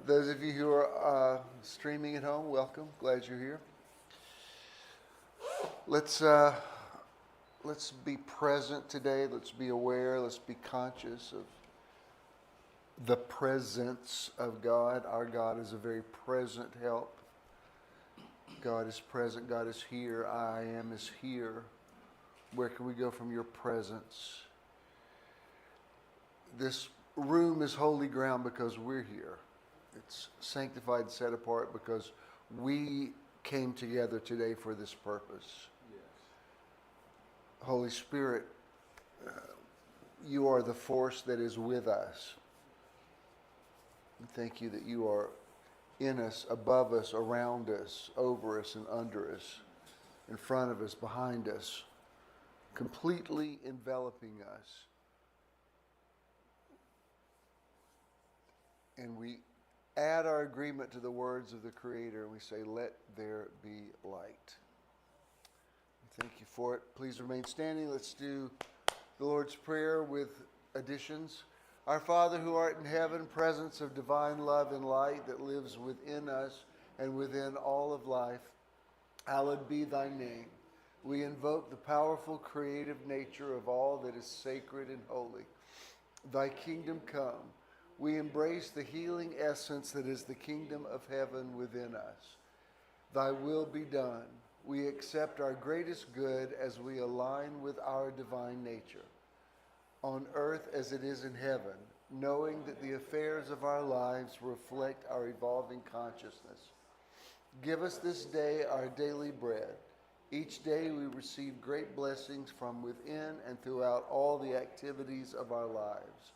Those of you who are streaming at home, welcome. Glad you're here. Let's be present today. Let's be aware. Let's be conscious of the presence of God. Our God is a very present help. God is present. God is here. I am is here. Where can we go from your presence? This room is holy ground because we're here. It's sanctified, set apart because we came together today for this purpose. Yes. Holy Spirit, you are the force that is with us. Thank you that you are in us, above us, around us, over us, and under us, in front of us, behind us, completely enveloping us. And we add our agreement to the words of the Creator, and we say, let there be light. Thank you for it. Please remain standing. Let's do the Lord's Prayer with additions. Our Father who art in heaven, presence of divine love and light that lives within us and within all of life, hallowed be thy name. We invoke the powerful creative nature of all that is sacred and holy. Thy kingdom come. We embrace the healing essence that is the kingdom of heaven within us. Thy will be done. We accept our greatest good as we align with our divine nature, on earth as it is in heaven, knowing that the affairs of our lives reflect our evolving consciousness. Give us this day our daily bread. Each day we receive great blessings from within and throughout all the activities of our lives.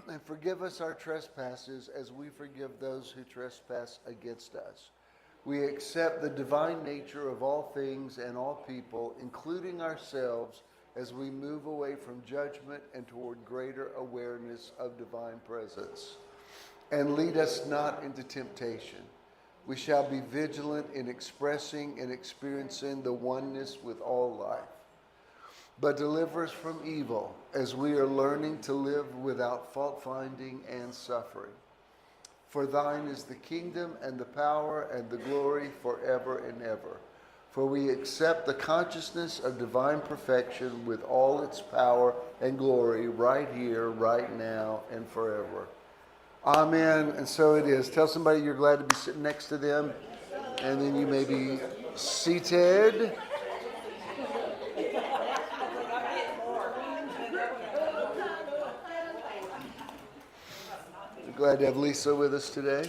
And forgive us our trespasses as we forgive those who trespass against us. We accept the divine nature of all things and all people, including ourselves, as we move away from judgment and toward greater awareness of divine presence. And lead us not into temptation. We shall be vigilant in expressing and experiencing the oneness with all life. But deliver us from evil as we are learning to live without fault-finding and suffering. For thine is the kingdom and the power and the glory forever and ever. For we accept the consciousness of divine perfection with all its power and glory right here, right now, and forever. Amen. And so it is. Tell somebody you're glad to be sitting next to them. And then you may be seated. We're glad to have Lisa with us today.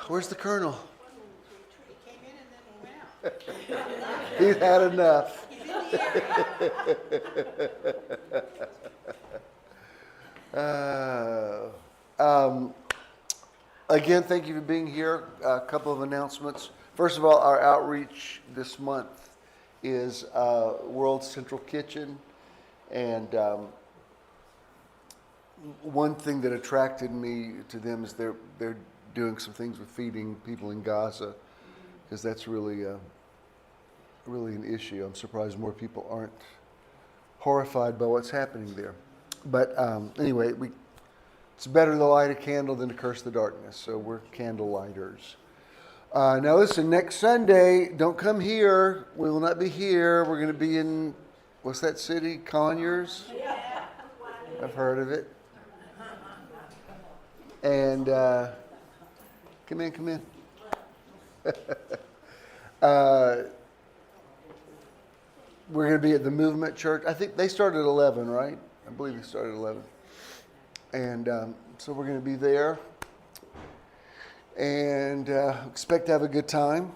Where's the Colonel? He's had enough. Again, thank you for being here. A couple of announcements. First of all, our outreach this month is World Central Kitchen. And one thing that attracted me to them is they're doing some things with feeding people in Gaza, because that's really an issue. I'm surprised more people aren't horrified by what's happening there. But anyway, it's better to light a candle than to curse the darkness. So we're candle lighters. Now listen, next Sunday, don't come here. We will not be here. We're going to be in, what's that city? Conyers? Yeah. I've heard of it. And come in. We're going to be at the Movement Church. I think they started at 11, right? I believe they started at 11. And so we're going to be there. And expect to have a good time.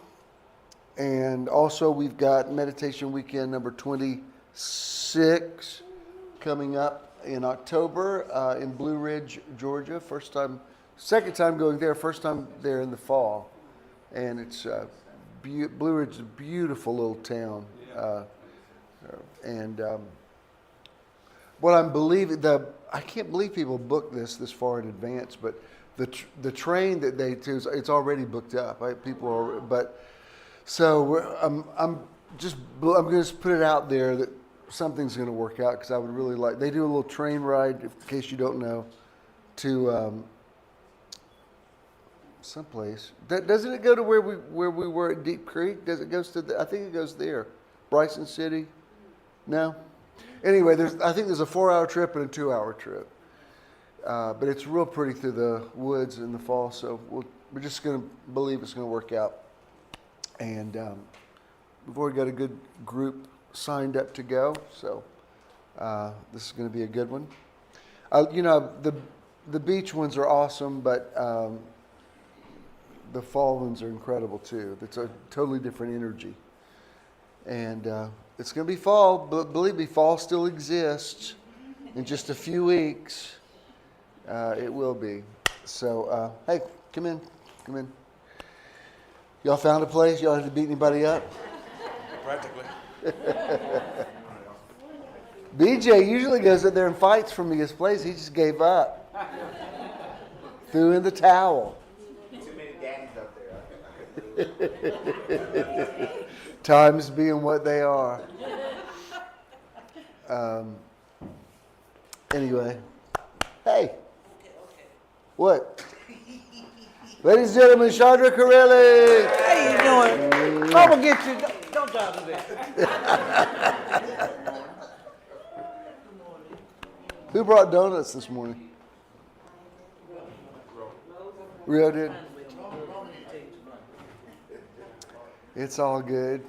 And also we've got Meditation Weekend number 26 coming up in October in Blue Ridge, Georgia. Second time going there, first time there in the fall. And it's Blue Ridge is a beautiful little town. What I'm believing, I can't believe people book this far in advance, but the train that they do, it's already booked up. Right? People are, but so I'm going to put it out there that something's going to work out because I would really like. They do a little train ride, in case you don't know, to someplace. Doesn't it go to where we were at Deep Creek? Does it goes to? I think it goes there, Bryson City. No. Anyway, I think there's a 4-hour trip and a 2-hour trip, but it's real pretty through the woods in the fall. So we're just going to believe it's going to work out, and we've already got a good group signed up to go. So this is going to be a good one. The beach ones are awesome, but the fall ones are incredible too. It's a totally different energy, and it's going to be fall, but believe me, fall still exists. In just a few weeks, it will be. So, hey, come in. Y'all found a place? Y'all had to beat anybody up? Practically. BJ usually goes in there and fights for me his place. He just gave up. Threw in the towel. Too many daddies up there. Times being what they are. Anyway. Hey. What? Ladies and gentlemen, Chandra Corelli. How you doing? I'm gonna get you. Don't talk to that. Who brought donuts this morning? Rio did. It's all good.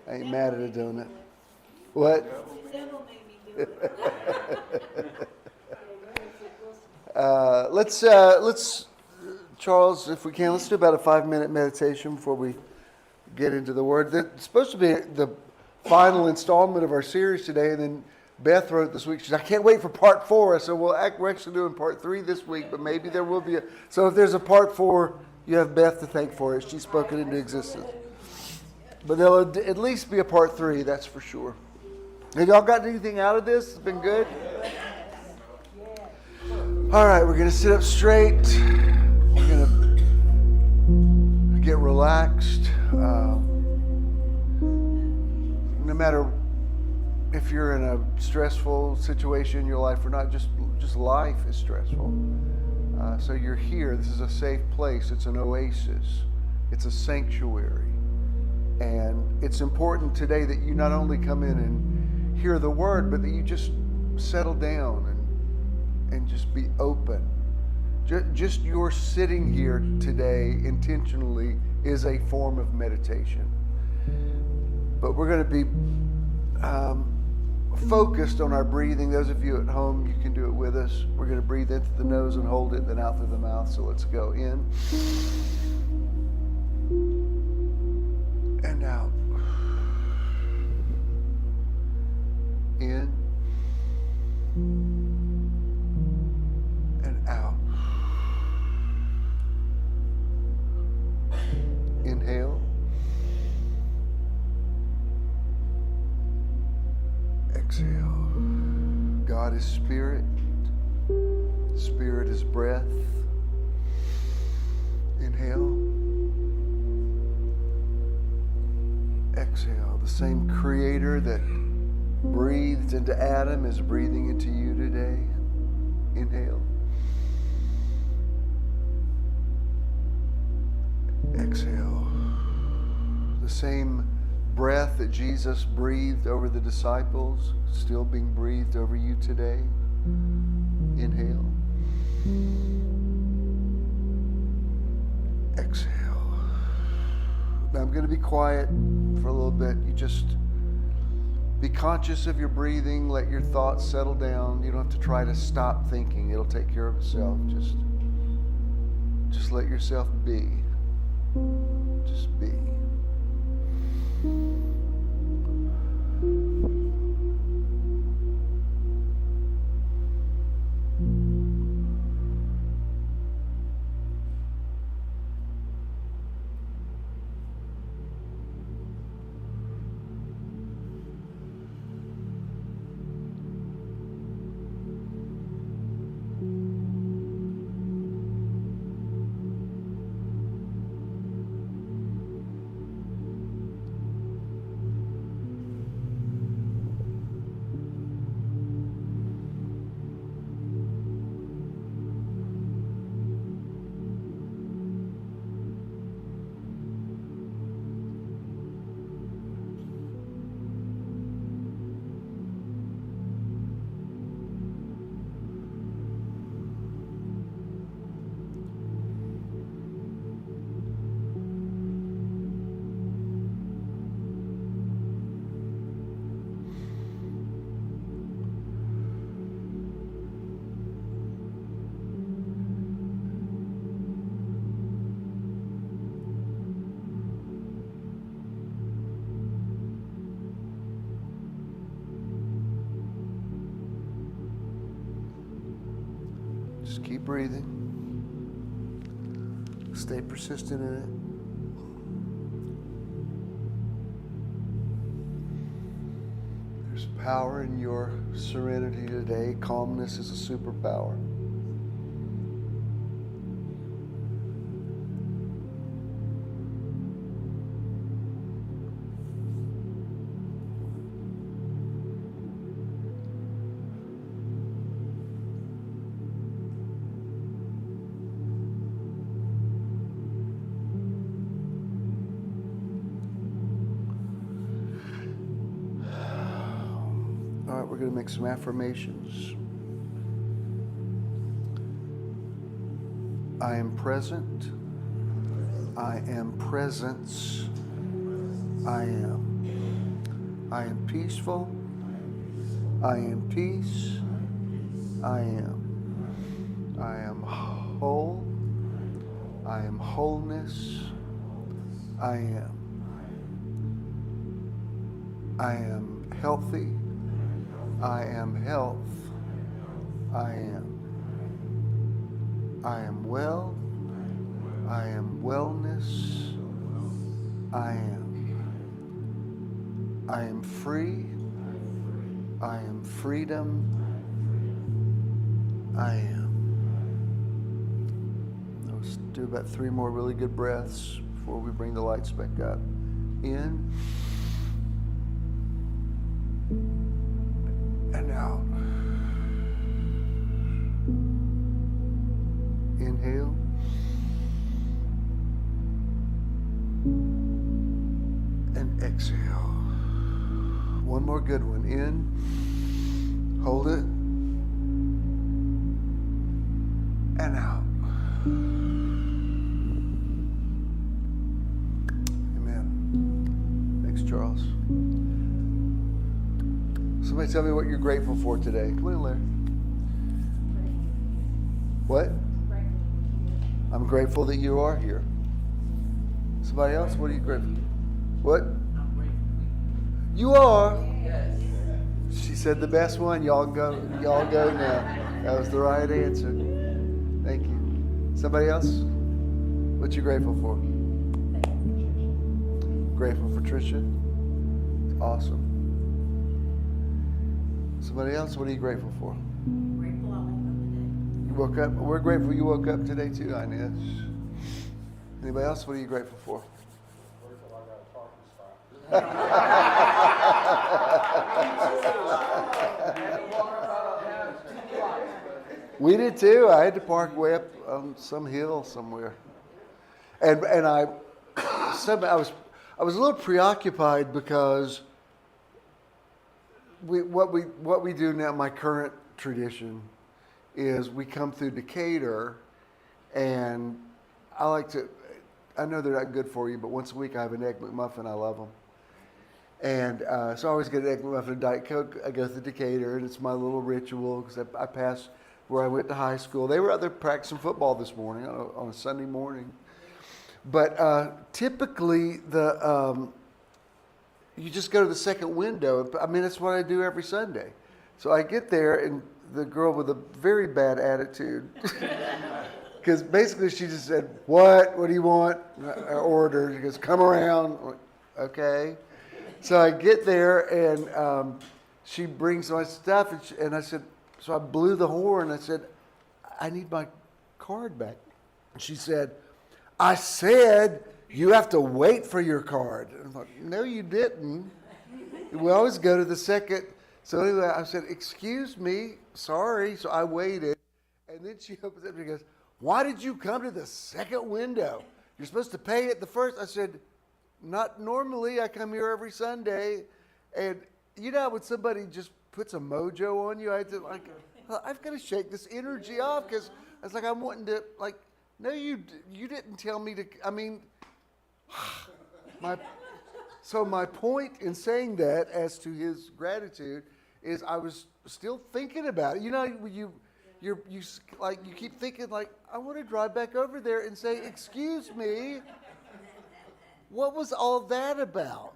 I ain't mad at a donut. What? Let's, Charles, if we can, let's do about a 5-minute meditation before we get into the Word. It's supposed to be the final installment of our series today, and then Beth wrote this week, she said, I can't wait for part 4. So we're actually doing part 3 this week, but maybe there will be so if there's a part 4, you have Beth to thank for it. She's spoken into existence. But there'll at least be a part 3, that's for sure. Have y'all gotten anything out of this? It's been good? All right, we're going to sit up straight. We're going to get relaxed. No matter if you're in a stressful situation in your life or not, just life is stressful. So you're here. This is a safe place. It's an oasis. It's a sanctuary. And it's important today that you not only come in and hear the word, but that you just settle down and just be open. Just your sitting here today intentionally is a form of meditation. But we're going to be focused on our breathing. Those of you at home, you can do it with us. We're going to breathe in through the nose and hold it, then out through the mouth. So let's go in and out. In and out. Inhale. Exhale. God is spirit. Spirit is breath. Inhale. Exhale. The same creator that breathed into Adam is breathing into you today. Inhale. Exhale. The same breath that Jesus breathed over the disciples, still being breathed over you today. Inhale. Exhale. Now I'm going to be quiet for a little bit. You just be conscious of your breathing. Let your thoughts settle down. You don't have to try to stop thinking. It'll take care of itself. Just let yourself be. Just be. Just keep breathing. Stay persistent in it. There's power in your serenity today. Calmness is a superpower. We're going to make some affirmations. I am present. I am presence. I am. I am peaceful. I am peace. I am. I am whole. I am wholeness. I am. I am healthy. I am health. I am. I am well. I am wellness. I am. I am free. I am freedom. I am. Let's do about 3 more really good breaths before we bring the lights back up. In. And out. Inhale. And exhale. One more good one. In. Hold it. And out. Amen. Thanks, Charles. Somebody tell me what you're grateful for today. Come on, Larry. What? I'm grateful that you are here. Somebody else? What are you grateful for? What? I'm grateful. You are? Yes. She said the best one. Y'all go now. That was the right answer. Thank you. Somebody else? What you grateful for? Grateful for Tricia? Awesome. Somebody else? What are you grateful for? Grateful I woke up today. You woke up? We're grateful you woke up today too, I-am-ness. Anybody else? What are you grateful for? Grateful I got a parking spot. We did too. I had to park way up on some hill somewhere, and I was a little preoccupied because what we do now. My current tradition is we come through Decatur, and I know they're not good for you, but once a week I have an Egg McMuffin. I love them. And so I always get an Egg McMuffin and Diet Coke. I go through Decatur, and it's my little ritual because I pass where I went to high school. They were out there practicing football this morning on a Sunday morning. But typically, you just go to the second window. I mean, that's what I do every Sunday. So I get there, and the girl with a very bad attitude, because basically she just said, what do you want? I ordered. She goes, come around. I'm like, okay. So I get there, and she brings my stuff, and I said, so I blew the horn. I said, I need my card back. She said, I said you have to wait for your card. I'm like, no, you didn't. We always go to the second. So anyway, I said, excuse me, sorry. So I waited. And then she opens up and she goes, why did you come to the second window? You're supposed to pay at the first. I said, not normally. I come here every Sunday. And you know when somebody just puts a mojo on you, I had to I've got to shake this energy off because I was like, I'm wanting to, no, you didn't tell me to, I mean, so my point in saying that as to his gratitude is I was still thinking about it. You know, you keep thinking I want to drive back over there and say, excuse me, what was all that about?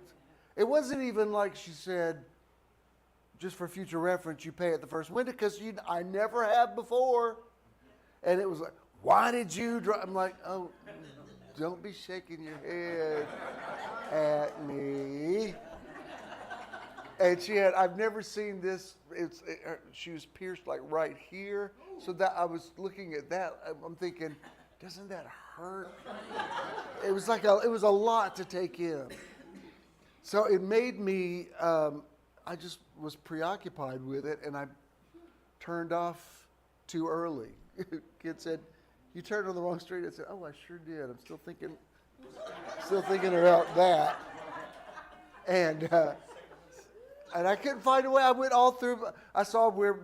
It wasn't even like she said, just for future reference, you pay at the first window, because I never have before. And it was like, why did you drive? I'm like, oh, don't be shaking your head at me. And I've never seen this. She was pierced like right here. So that I was looking at that. I'm thinking, doesn't that hurt? It was it was a lot to take in. So it made me, I just was preoccupied with it, and I turned off too early. Kid said, you turned on the wrong street. I said, oh, I sure did. I'm still thinking about that. And I couldn't find a way. I went all through. I saw where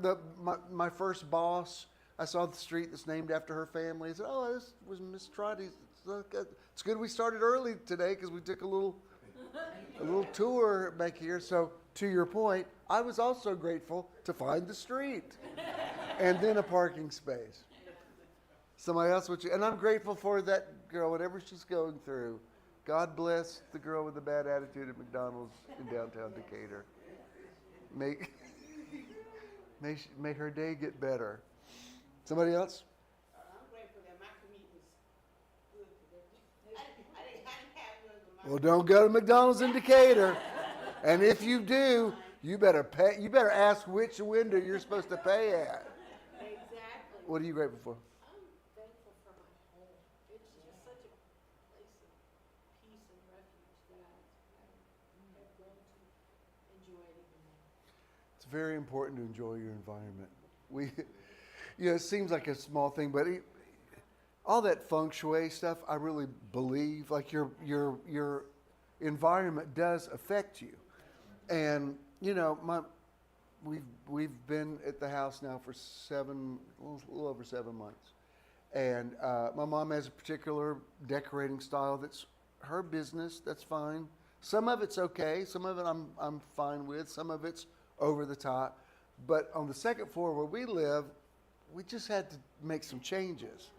my first boss, I saw the street that's named after her family. I said, oh, this was Miss Trotty's. It's good we started early today because we took a little tour back here. So to your point, I was also grateful to find the street and then a parking space. Somebody else, and I'm grateful for that girl, whatever she's going through. God bless the girl with the bad attitude at McDonald's in downtown Decatur. May her day get better. Somebody else? I'm grateful that my commute was good today. I didn't have one. Well, don't go to McDonald's in Decatur. And if you do, you better pay. You better ask which window you're supposed to pay at. Exactly. What are you grateful for? I'm thankful for my home. It's just such a place of peace and refuge that I have grown to enjoy it even more. It's very important to enjoy your environment. It seems like a small thing, but all that feng shui stuff, I really believe, like your environment does affect you. And we've been at the house now for a little over 7 months, and my mom has a particular decorating style that's her business. That's fine. Some of it's okay. Some of it I'm fine with. Some of it's over the top. But on the second floor where we live, we just had to make some changes.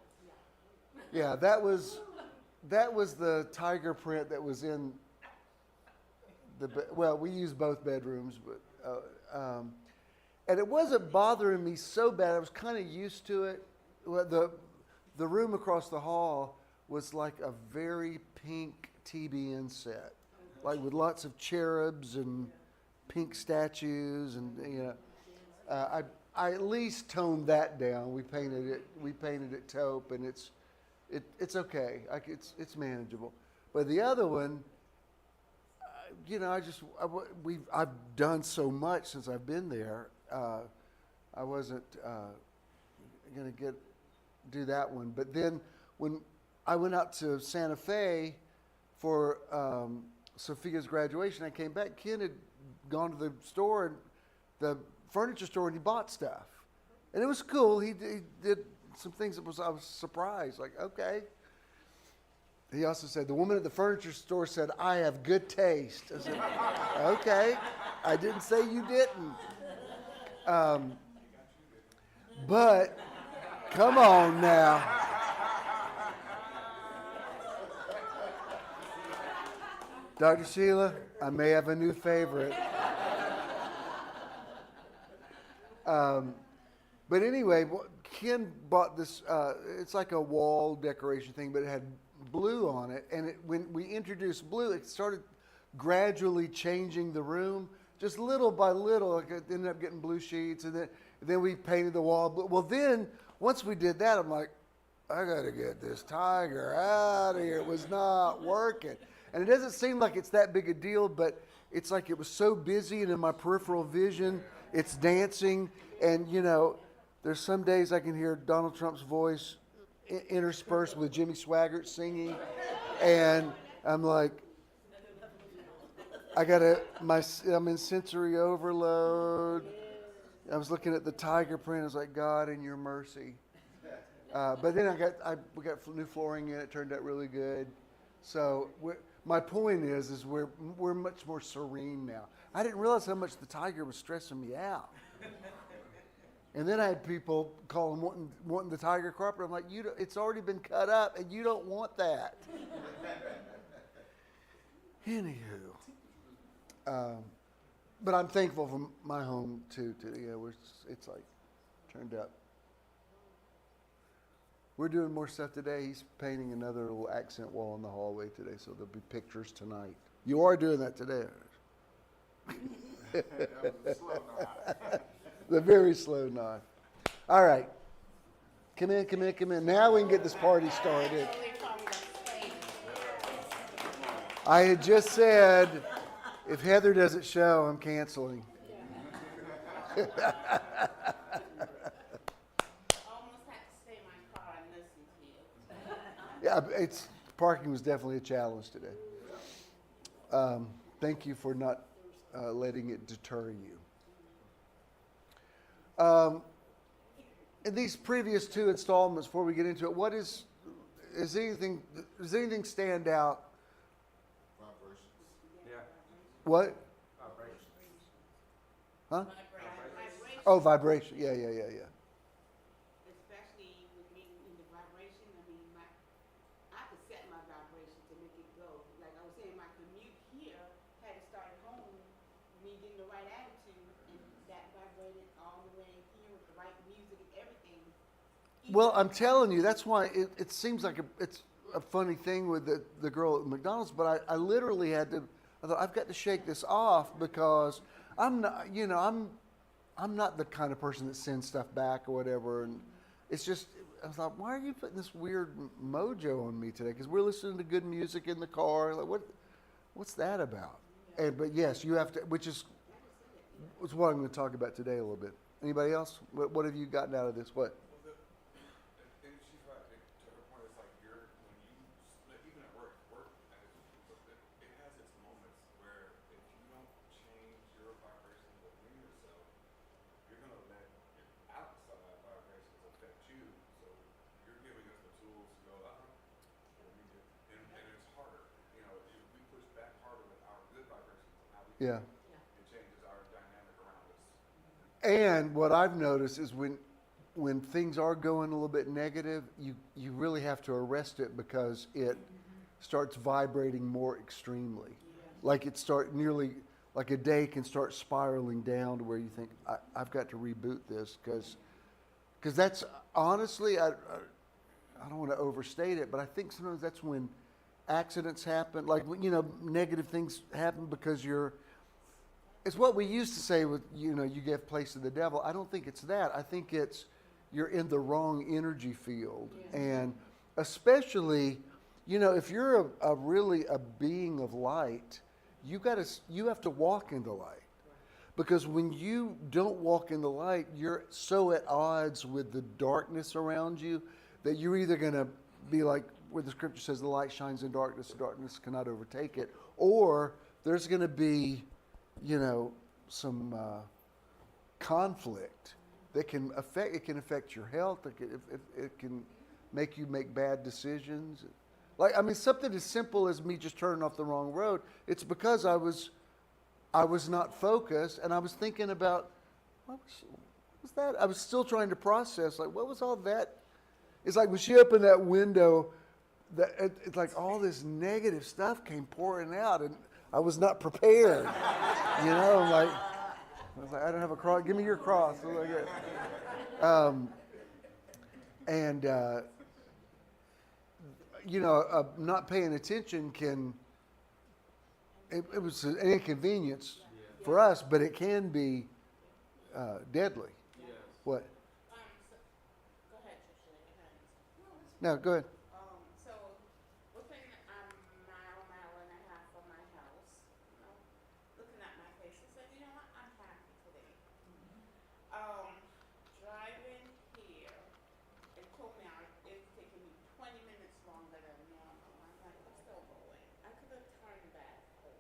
Yeah, that was the tiger print that was in we used both bedrooms, but and it wasn't bothering me so bad. I was kind of used to it. The room across the hall was like a very pink TBN set, like with lots of cherubs and pink statues, and I at least toned that down. We painted it taupe, and it's okay. It's manageable. But the other one, I've done so much since I've been there. I wasn't gonna do that one. But then when I went out to Santa Fe for Sophia's graduation, I came back. Ken had gone to the store, the furniture store, and he bought stuff, and it was cool. He did some things I was surprised. Like, okay. He also said, the woman at the furniture store said, I have good taste. I said, okay. I didn't say you didn't. But come on now. Dr. Sheila, I may have a new favorite. But anyway, Ken bought this, it's like a wall decoration thing, but it had blue on it. And when we introduced blue, it started gradually changing the room, just little by little. Like it ended up getting blue sheets, and then we painted the wall blue. Well, then, once we did that, I'm like, I got to get this tiger out of here. It was not working. And it doesn't seem like it's that big a deal, but it's like it was so busy, and in my peripheral vision, it's dancing. And, there's some days I can hear Donald Trump's voice interspersed with Jimmy Swaggart singing. And I'm like, I'm in sensory overload. I was looking at the tiger print. I was like, God, in your mercy. But then we got new flooring in. It turned out really good. So my point is we're much more serene now. I didn't realize how much the tiger was stressing me out. And then I had people calling wanting the tiger carpet. I'm like, it's already been cut up, and you don't want that. Anywho, but I'm thankful for my home too. It's like turned out We're doing more stuff today. He's painting another little accent wall in the hallway today, so there'll be pictures tonight. You are doing that today. That was a slow nod. The very slow nod. All right. Come in, come in, come in. Now we can get this party started. I had just said, if Heather doesn't show, I'm canceling. Almost had to stay in my car and listen to you. Yeah, parking was definitely a challenge today. Thank you for not letting it deter you. In these previous two installments, before we get into it, does anything stand out? Vibrations. Yeah. What? Vibrations. Huh? Vibration. Oh, vibration. Yeah. Especially with me in the vibration, I mean, I could set my vibration to make it go. Like I was saying, my commute here had to start at home, me getting the right attitude, and that vibrated all the way here with the right music and everything. Well, I'm telling you, that's why it seems like it's a funny thing with the girl at McDonald's, but I literally I thought, I've got to shake this off because I'm not, I'm not the kind of person that sends stuff back or whatever. And it's just, I thought, why are you putting this weird mojo on me today? Because we're listening to good music in the car. Like, what's that about? But yes, you have to, which is what I'm going to talk about today a little bit. Anybody else? What have you gotten out of this? What? And she's right. To her point, it's like even at work, it has its moments where if you don't change your vibrations within yourself, you're going to let your outside vibrations affect you. So you're giving us the tools to go, and it's harder. We push back harder with our good vibrations. Now Yeah. it changes our dynamic around us. And what I've noticed is when things are going a little bit negative, you really have to arrest it because it starts vibrating more extremely. Like like a day can start spiraling down to where you think, I've got to reboot this because that's honestly, I don't want to overstate it, but I think sometimes that's when accidents happen. Like, negative things happen because it's what we used to say with, you give place to the devil. I don't think it's that. I think it's you're in the wrong energy field. And especially, if you're really a being of light, you have to walk in the light. Because when you don't walk in the light, you're so at odds with the darkness around you that you're either going to be like where the scripture says the light shines in darkness, the darkness cannot overtake it, or there's going to be some conflict that can affect your health. It can make you make bad decisions. Something as simple as me just turning off the wrong road. It's because I was not focused, and I was thinking about what was that? I was still trying to process, like, what was all that? It's like when she opened that window, it's like all this negative stuff came pouring out, and I was not prepared. I was like, I don't have a cross. Give me your cross. Not paying attention it was an inconvenience for us, but it can be deadly. Yes. What? Go ahead, Trisha. No, go ahead. So within a mile and a half from my house, looking at my face, I said, what, I'm happy today. Driving here, it told me it's taking me 20 minutes longer than normal. I'm like, I'm still going. I could have turned back home.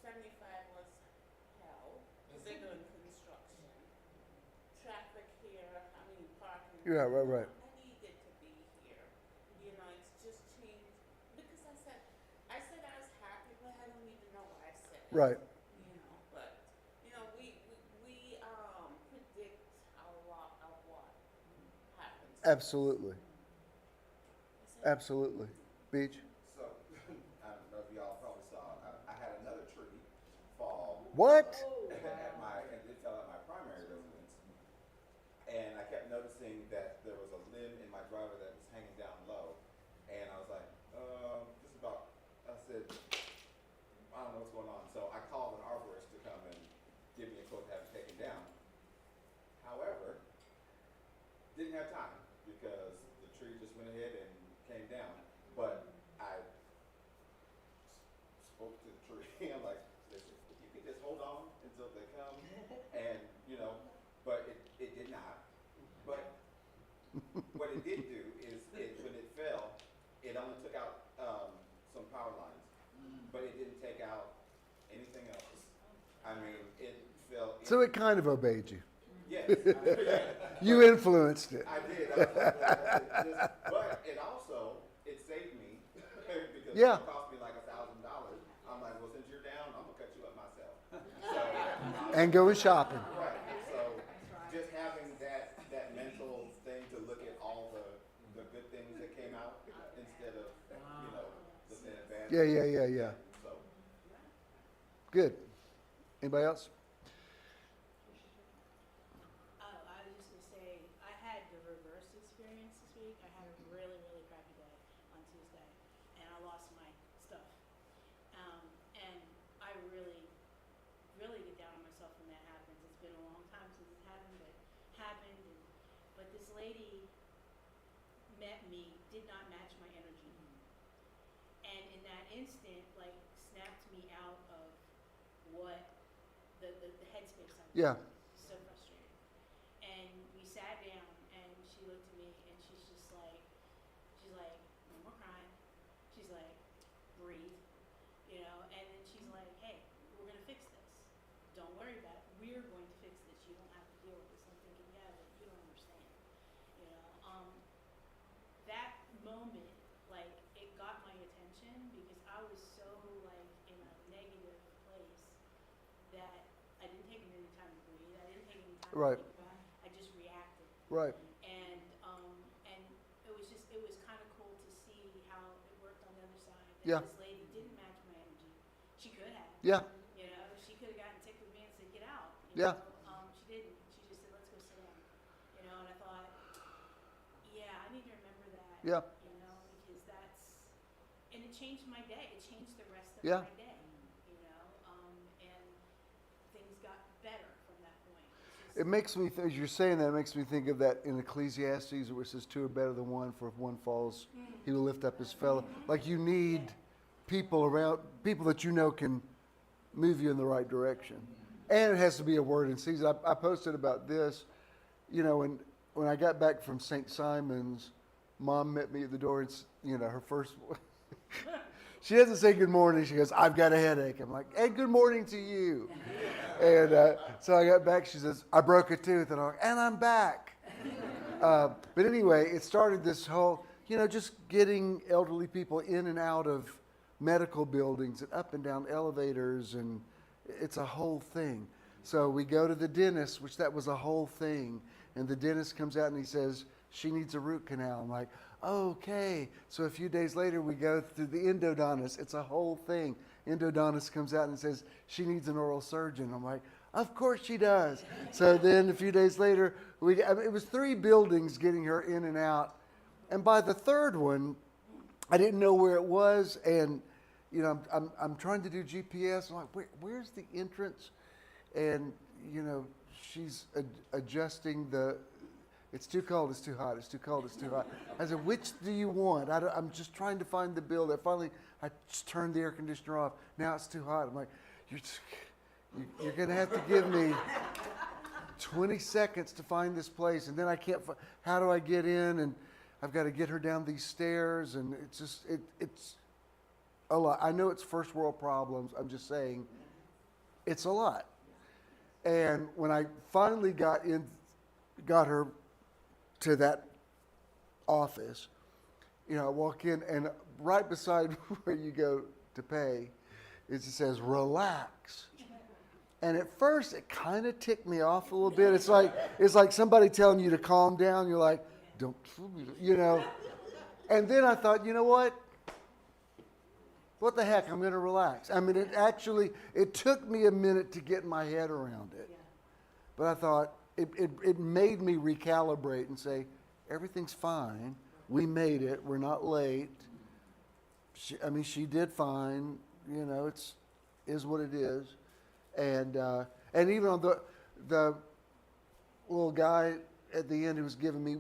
75 was hell. They're doing construction. Traffic here, parking. Yeah, right. I needed to be here. It's just changed. Because I said I was happy, but I don't even know why I said it. Right. But we predict a lot of what happens. Absolutely. Beach? So, I don't know if y'all probably saw, I had another tree fall What? at my primary residence. And I kept noticing that there was a bad time because the tree just went ahead and came down. But I spoke to the tree. I'm like, listen, if you can just hold on until they come, and but it did not. But what it did do is when it fell, it only took out some power lines, but it didn't take out anything else. I mean, it fell. So it kind of obeyed you. Yes. You influenced it. I did. But it also, it saved me because Yeah. it cost me like $1,000. I'm like, well, since you're down, I'm gonna cut you up myself. So, And going shopping. right. So just having that mental thing to look at all the good things that came out instead of the bad. Yeah. So Good. Anybody else? Oh, I was just gonna say, I had the reverse experience this week. I had a really, really crappy day on Tuesday, and I lost my stuff. And I really, really get down on myself when that happens. It's been a long time since it's happened, but but this lady met me, did not match my energy, and in that instant, like, snapped me out of what the headspace I was Yeah. in. So frustrated. And we sat down, and she looked at me, and she's like, no more crying. She's like, breathe, and then she's like, hey, we're gonna fix this. Don't worry about it. We're going to fix this. You don't have to deal with this. I'm thinking, yeah, but you don't understand. That moment, like, it got my attention because I was so, like, in a negative place that I didn't take any time to breathe. I didn't take any time Right. to think about it. I just reacted. Right. And it was kind of cool to see how it worked on the other side. That Yeah. This lady didn't match my energy. She could have. Yeah. She could have gotten ticked with me and said, get out. Yeah. She didn't. She just said, let's go sit down. And I thought, yeah, I need to remember that. Yeah. Because and it changed my day. It changed the rest of Yeah. my day. And things got better from that point. It's just, It makes me, as you're saying that, it makes me think of that in Ecclesiastes where it says two are better than one, for if one falls, he will lift up his fellow. Like you need people around, people that can move you in the right direction. And it has to be a word in season. I posted about this, when I got back from St. Simon's, Mom met me at the door and, her first, she doesn't say good morning. She goes, I've got a headache. I'm like, hey, good morning to you. And so I got back. She says, I broke a tooth. And I'm like, and I'm back. But anyway, it started this whole, just getting elderly people in and out of medical buildings and up and down elevators. And it's a whole thing. So we go to the dentist, which that was a whole thing. And the dentist comes out and he says, she needs a root canal. I'm like, okay. So a few days later, we go through the endodontist. It's a whole thing. Endodontist comes out and says, she needs an oral surgeon. I'm like, of course she does. So then a few days later, it was 3 buildings getting her in and out. And by the third one, I didn't know where it was. And, I'm trying to do GPS. I'm like, where's the entrance? And, she's adjusting it's too cold, it's too hot, it's too cold, it's too hot. I said, which do you want? I'm just trying to find the building. Finally, I just turned the air conditioner off. Now it's too hot. I'm like, you're going to have to give me 20 seconds to find this place. And then I can't how do I get in? And I've got to get her down these stairs. And it's just, it's a lot. I know it's first world problems. I'm just saying it's a lot. And when I finally got her to that office, I walk in and right beside where you go to pay, it says relax. And at first it kind of ticked me off a little bit. It's like somebody telling you to calm down. You're like, don't, And then I thought, you know what? What the heck? I'm going to relax. I mean, it took me a minute to get my head around it. But I thought, it made me recalibrate and say, everything's fine. We made it. We're not late. She did fine. It's is what it is. And even on the little guy at the end who was giving me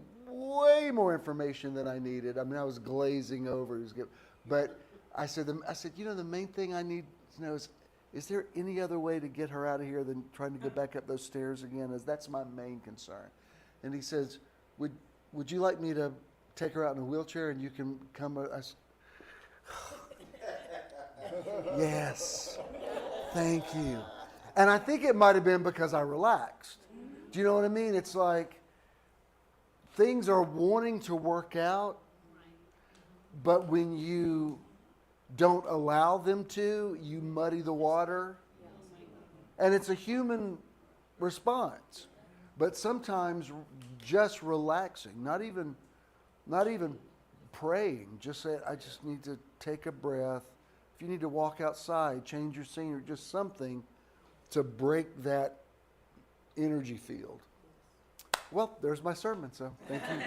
way more information than I needed. I mean, I was glazing over. But I said, the main thing I need to know is there any other way to get her out of here than trying to go back up those stairs again? That's my main concern. And he says, would you like me to take her out in a wheelchair and you can come? I said, yes, thank you. And I think it might have been because I relaxed. Do you know what I mean? It's like things are wanting to work out, but when you don't allow them to, you muddy the water. And it's a human response. But sometimes just relaxing, not even praying, just say, I just need to take a breath. If you need to walk outside, change your scenery, just something to break that energy field. Well, there's my sermon, so thank you.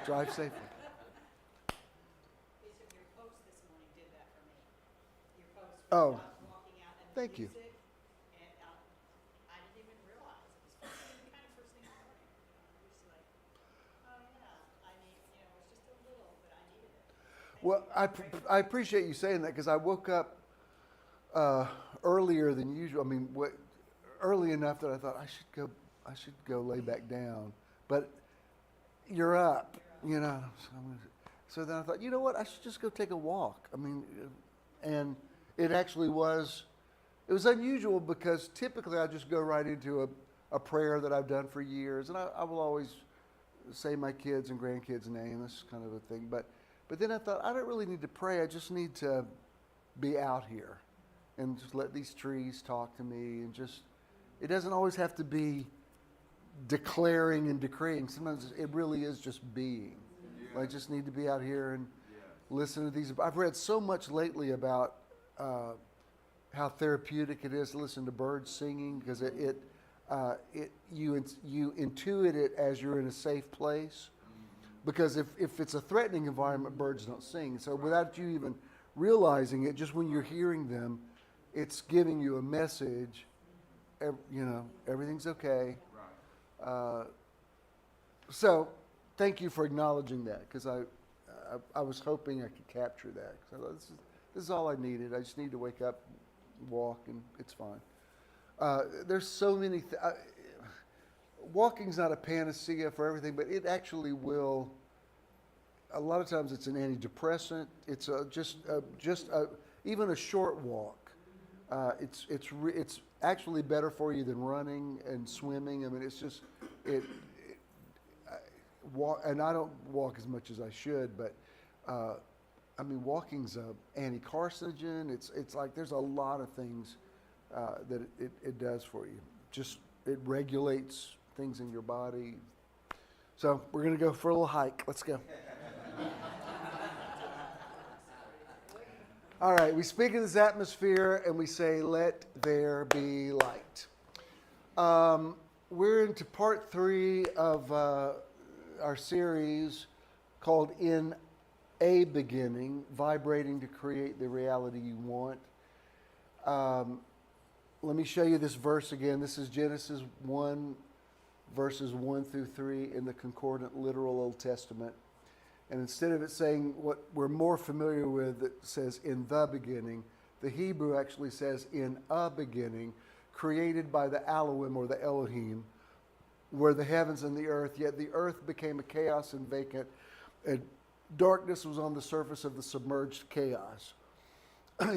Drive safely. Bishop, your post this morning did that for me. Your post Oh, about walking out and the thank you. music, and I didn't even realize it was kind of first thing in the morning. I'm just like, oh yeah, I need, it was just a little, but I needed it. Well, I appreciate you saying that because I woke up earlier than usual. I mean, early enough that I thought I should go lay back down. But you're up, you know. So then I thought, you know what? I should just go take a walk. I mean, and it actually was unusual because typically I just go right into a prayer that I've done for years, and I will always say my kids' and grandkids' name. This kind of a thing. But then I thought I don't really need to pray. I just need to be out here and just let these trees talk to me, and just it doesn't always have to be declaring and decreeing. Sometimes it really is just being. I just need to be out here and listen to these. I've read so much lately about how therapeutic it is to listen to birds singing because you intuit it as you're in a safe place. Because if it's a threatening environment, birds don't sing. So without you even realizing it, just when you're hearing them, it's giving you a message. You know, everything's okay. So, thank you for acknowledging that because I was hoping I could capture that. So this is all I needed. I just need to wake up, walk, and it's fine. There's so many. Walking's not a panacea for everything, but it actually will. A lot of times, it's an antidepressant. It's even a short walk. It's actually better for you than running and swimming. I mean, it's just walk, and I don't walk as much as I should, but I mean, walking's a anti-carcinogen. It's like there's a lot of things that it does for you. Just it regulates things in your body. So we're gonna go for a little hike. Let's go. All right, we speak in this atmosphere and we say, let there be light. We're into part 3 of our series called In a Beginning, Vibrating to Create the Reality You Want. Let me show you this verse again. This is Genesis 1, verses 1 through 3 in the Concordant literal Old Testament. And instead of it saying what we're more familiar with, it says in the beginning, the Hebrew actually says in a beginning, created by the Aluem or the Elohim, were the heavens and the earth, yet the earth became a chaos and vacant, and darkness was on the surface of the submerged chaos.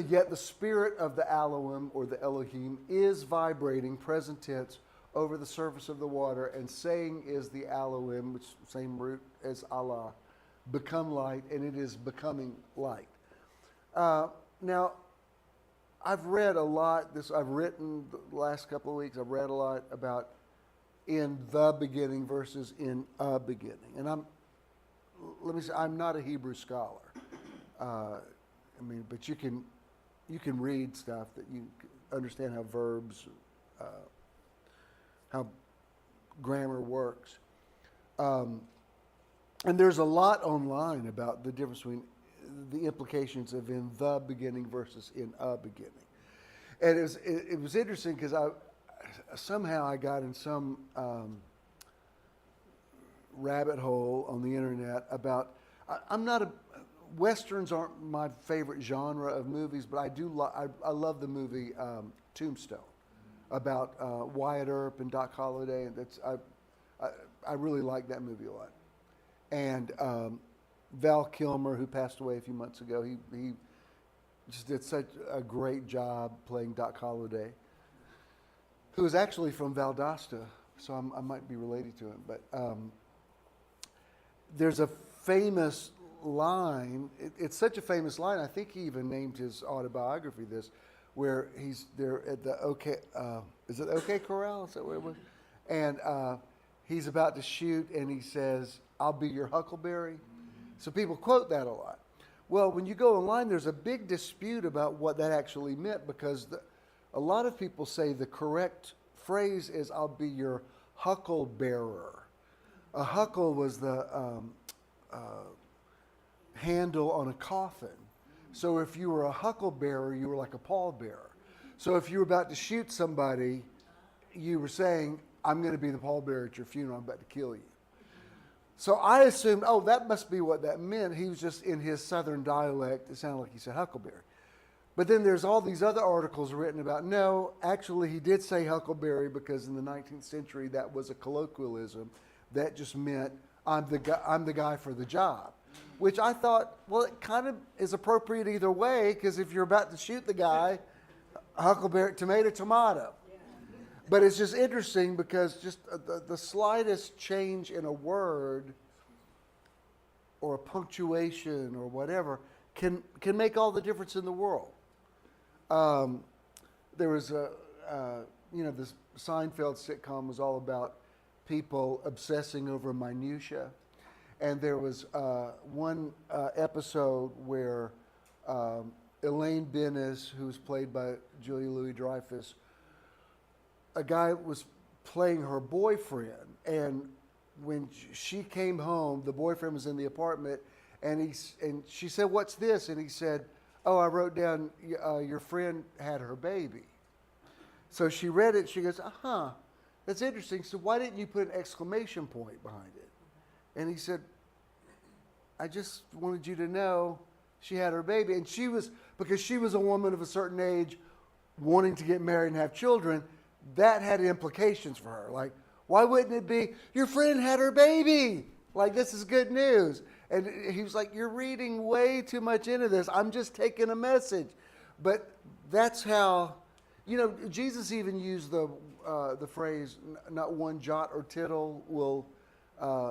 Yet the spirit of the Aluem or the Elohim is vibrating, present tense, over the surface of the water, and saying is the Aluem, which is the same root as Allah, become light, and it is becoming light. Now, I've read a lot. I've written the last couple of weeks. I've read a lot about in the beginning versus in a beginning. And let me say, I'm not a Hebrew scholar. I mean, but you can read stuff that you understand how verbs, how grammar works. And there's a lot online about the difference between the implications of in the beginning versus in a beginning. And it was interesting because somehow I got in some rabbit hole on the internet about. I'm not a Westerns aren't my favorite genre of movies, but I do. I love the movie Tombstone about Wyatt Earp and Doc Holliday, and I really like that movie a lot. And Val Kilmer, who passed away a few months ago, he just did such a great job playing Doc Holliday, who is actually from Valdosta, so I might be related to him. But there's a famous line. It's such a famous line. I think he even named his autobiography this, where he's there at the OK. Is it OK Corral? Is that what it was? And he's about to shoot, and he says, "I'll be your huckleberry." So people quote that a lot. Well, when you go online, there's a big dispute about what that actually meant, because a lot of people say the correct phrase is, "I'll be your hucklebearer." A huckle was the handle on a coffin. So if you were a hucklebearer, you were like a pallbearer. So if you were about to shoot somebody, you were saying, "I'm going to be the pallbearer at your funeral. I'm about to kill you." So I assumed, oh, that must be what that meant. He was just in his southern dialect. It sounded like he said huckleberry. But then there's all these other articles written about, no, actually he did say huckleberry, because in the 19th century that was a colloquialism that just meant I'm the guy for the job. Which I thought, well, it kind of is appropriate either way, because if you're about to shoot the guy, huckleberry, tomato. But it's just interesting because just the slightest change in a word or a punctuation or whatever can make all the difference in the world. There was this Seinfeld sitcom was all about people obsessing over minutia. And there was one episode where Elaine Bennis, who was played by Julia Louis-Dreyfus, a guy was playing her boyfriend, and when she came home, the boyfriend was in the apartment, and she said, "What's this?" And he said, "Oh, I wrote down your friend had her baby." So she read it. She goes, that's interesting. So why didn't you put an exclamation point behind it? And he said, "I just wanted you to know she had her baby." And because she was a woman of a certain age wanting to get married and have children, that had implications for her. Like, why wouldn't it be, "Your friend had her baby"? Like, this is good news. And he was like, "You're reading way too much into this. I'm just taking a message." But that's how, Jesus even used the phrase, "Not one jot or tittle will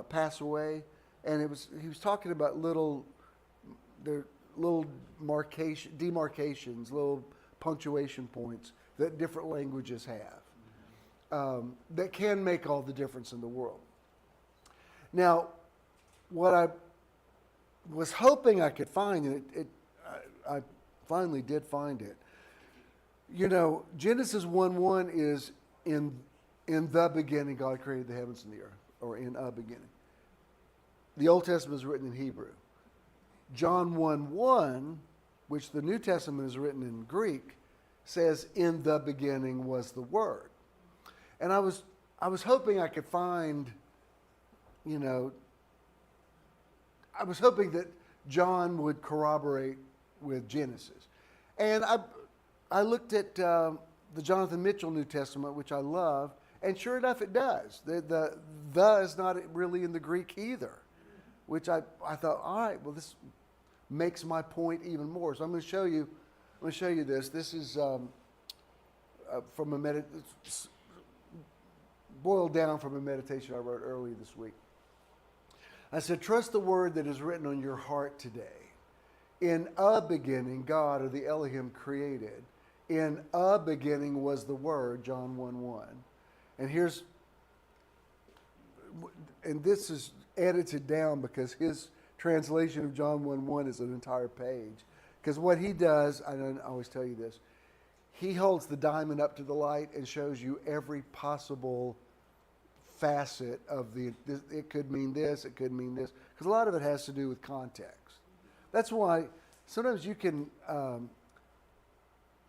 pass away." And he was talking about little demarcations, little punctuation points that different languages have, that can make all the difference in the world. Now, what I was hoping I could find, and I finally did find it. Genesis 1:1 is in the beginning God created the heavens and the earth, or in a beginning. The Old Testament is written in Hebrew. John 1:1, which the New Testament is written in Greek, says, "In the beginning was the Word." And I was hoping I could find, I was hoping that John would corroborate with Genesis. And I looked at the Jonathan Mitchell New Testament, which I love, and sure enough it does. The is not really in the Greek either, which I thought, all right, well, this makes my point even more. So I'm going to show you this. This is from boiled down from a meditation I wrote earlier this week. I said, "Trust the word that is written on your heart today. In a beginning, God, or the Elohim, created. In a beginning was the Word," John 1:1. And this is edited down because his translation of John 1:1 is an entire page. Because what he does, I always tell you this, he holds the diamond up to the light and shows you every possible facet of it could mean this, it could mean this. Because a lot of it has to do with context. That's why sometimes you can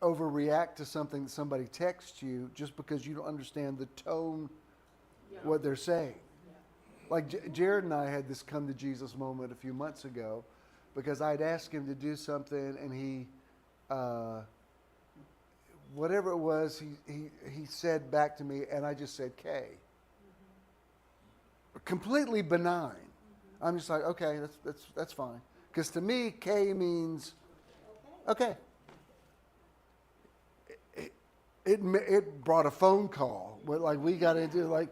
overreact to something that somebody texts you just because you don't understand the tone, what they're saying. like Jared and I had this come to Jesus moment a few months ago because I'd asked him to do something and he, whatever it was, he said back to me and I just said K. Completely benign. I'm just like, okay, that's fine. Because to me, K means okay. It brought a phone call. Like we got into like,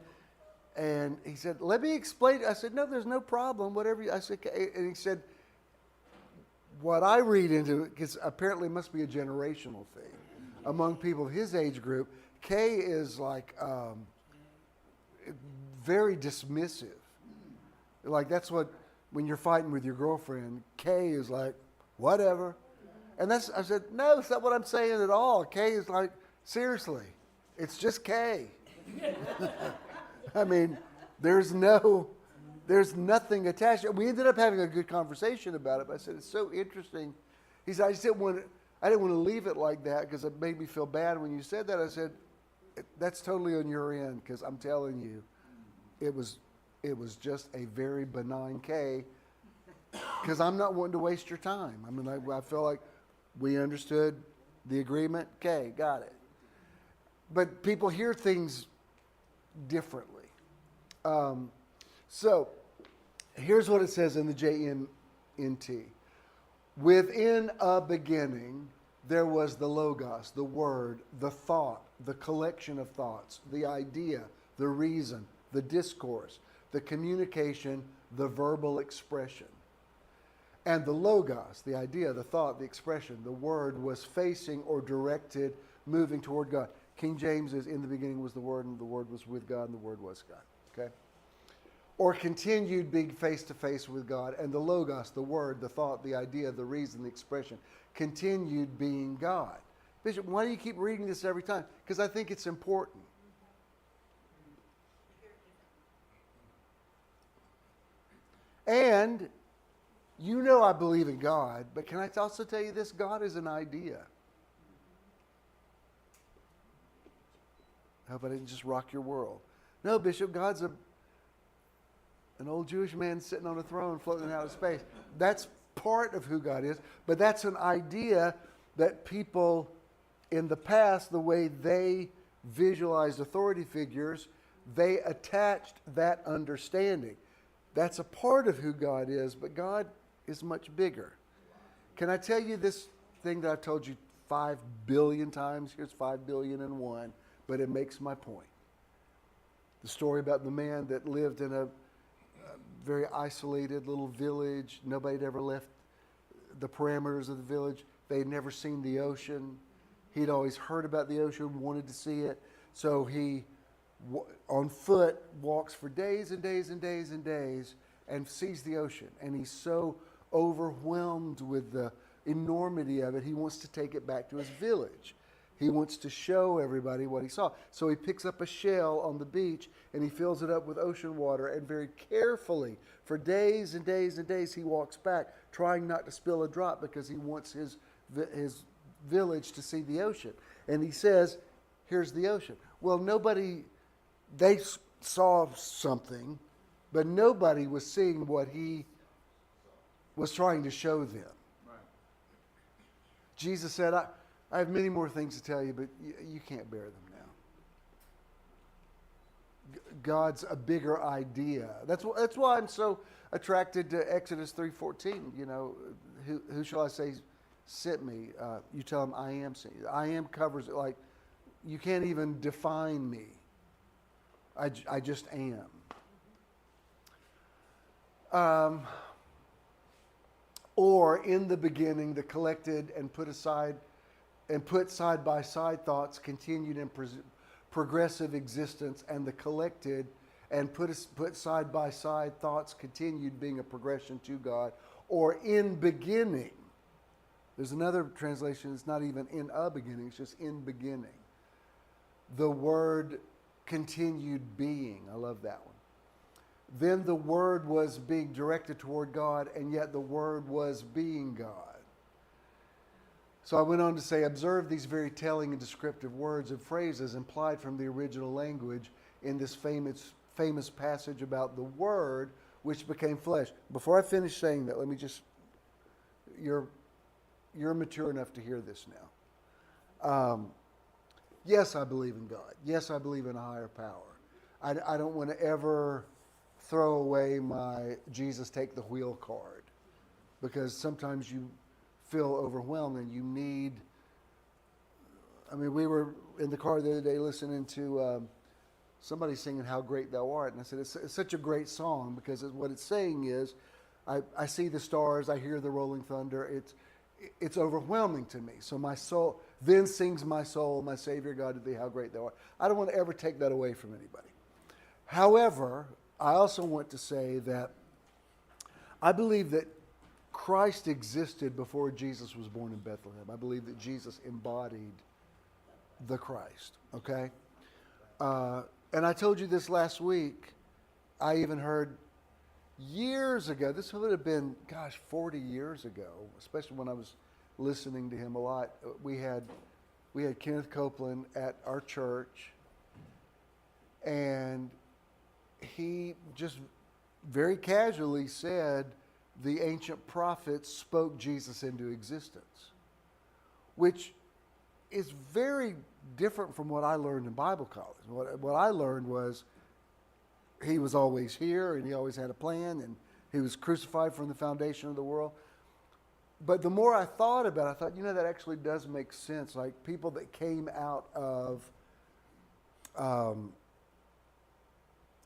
and he said, "Let me explain." I said, "No, there's no problem. Whatever." I said, K. And he said, "What I read into it, because apparently it must be a generational thing among people of his age group. K is like very dismissive. Like that's what when you're fighting with your girlfriend, K is like whatever." And I said, "No, that's not what I'm saying at all. K is like." Seriously, it's just K. I mean, there's nothing attached. We ended up having a good conversation about it. But I said, it's so interesting. He said, I didn't want to leave it like that because it made me feel bad when you said that. I said, that's totally on your end because I'm telling you, it was just a very benign K because I'm not wanting to waste your time. I mean, I felt like we understood the agreement. K, got it. But people hear things differently. So here's what it says in the JMNT. Within a beginning, there was the Logos, the Word, the thought, the collection of thoughts, the idea, the reason, the discourse, the communication, the verbal expression. And the Logos, the idea, the thought, the expression, the Word was facing or directed, moving toward God. King James is, in the beginning was the Word, and the Word was with God, and the Word was God. Okay? Or continued being face to face with God, and the Logos, the Word, the thought, the idea, the reason, the expression, continued being God. Bishop, why do you keep reading this every time? Because I think it's important. And you know I believe in God, but can I also tell you this? God is an idea. I hope I didn't just rock your world. No, Bishop, God's an old Jewish man sitting on a throne floating out of space. That's part of who God is, but that's an idea that people in the past, the way they visualized authority figures, they attached that understanding. That's a part of who God is, but God is much bigger. Can I tell you this thing that I've told you 5 billion times? Here's 5 billion and one, but it makes my point. The story about the man that lived in a very isolated little village. Nobody had ever left the parameters of the village. They had never seen the ocean. He'd always heard about the ocean, wanted to see it. So he, on foot, walks for days and days and days and days and sees the ocean. And he's so overwhelmed with the enormity of it, he wants to take it back to his village. He wants to show everybody what he saw. So he picks up a shell on the beach and he fills it up with ocean water, and very carefully, for days and days and days, he walks back, trying not to spill a drop because he wants his village to see the ocean. And he says, here's the ocean. Well, they saw something, but nobody was seeing what he was trying to show them. Right. Jesus said, I have many more things to tell you, but you can't bear them now. God's a bigger idea. That's why I'm so attracted to Exodus 3:14. You know, who shall I say sent me? You tell him I am sent you. I am covers it. Like, you can't even define me. I just am. Or in the beginning, the collected and put aside and put side by side thoughts continued in progressive existence, and the collected and put side by side thoughts continued being a progression to God. Or in beginning. There's another translation, it's not even in a beginning, it's just in beginning. The Word continued being. I love that one. Then the Word was being directed toward God, and yet the Word was being God. So I went on to say, observe these very telling and descriptive words and phrases implied from the original language in this famous famous passage about the Word which became flesh. Before I finish saying that, let me just, you're mature enough to hear this now. Yes, I believe in God. Yes, I believe in a higher power. I don't want to ever throw away my Jesus take the wheel card, because sometimes you feel overwhelmed and you need. I mean, we were in the car the other day listening to somebody singing "How Great Thou Art," and I said it's such a great song, because what it's saying is, I see the stars, I hear the rolling thunder. It's overwhelming to me. So my soul then sings, my soul, my Savior God to Thee, how great Thou art. I don't want to ever take that away from anybody. However, I also want to say that I believe that Christ existed before Jesus was born in Bethlehem. I believe that Jesus embodied the Christ, okay? And I told you this last week. I even heard years ago, this would have been, 40 years ago, especially when I was listening to him a lot. We had Kenneth Copeland at our church, and he just very casually said the ancient prophets spoke Jesus into existence, which is very different from what I learned in Bible college. What I learned was he was always here, and he always had a plan, and he was crucified from the foundation of the world. But the more I thought about it, I thought, that actually does make sense. Like people that came out of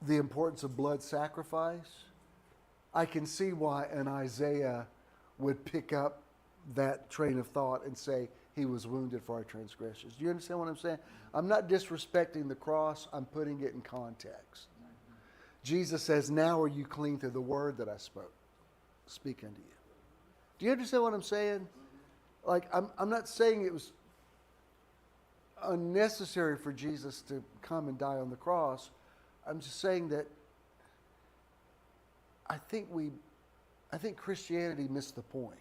the importance of blood sacrifice, I can see why an Isaiah would pick up that train of thought and say he was wounded for our transgressions. Do you understand what I'm saying? I'm not disrespecting the cross. I'm putting it in context. Jesus says, now are you clean through the word that I speak unto you. Do you understand what I'm saying? Like, I'm not saying it was unnecessary for Jesus to come and die on the cross. I'm just saying that I think Christianity missed the point.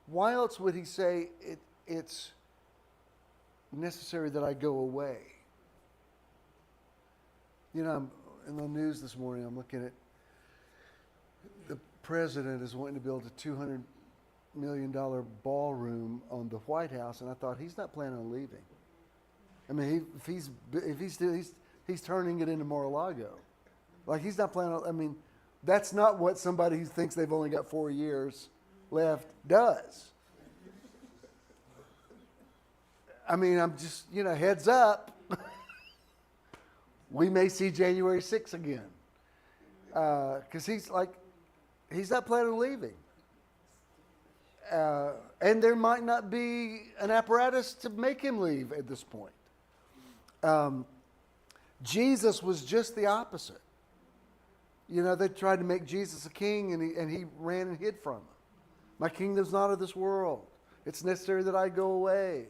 Why else would he say it's necessary that I go away? I'm in the news this morning, I'm looking at the president is wanting to build a $200 million ballroom on the White House, and I thought, he's not planning on leaving. I mean, he's turning it into Mar-a-Lago. Like, he's not planning on, I mean, that's not what somebody who thinks they've only got 4 years left does. I mean, I'm just, heads up. We may see January 6th again. Because he's not planning on leaving. And there might not be an apparatus to make him leave at this point. Jesus was just the opposite. They tried to make Jesus a king, and he ran and hid from them. My kingdom's not of this world. It's necessary that I go away.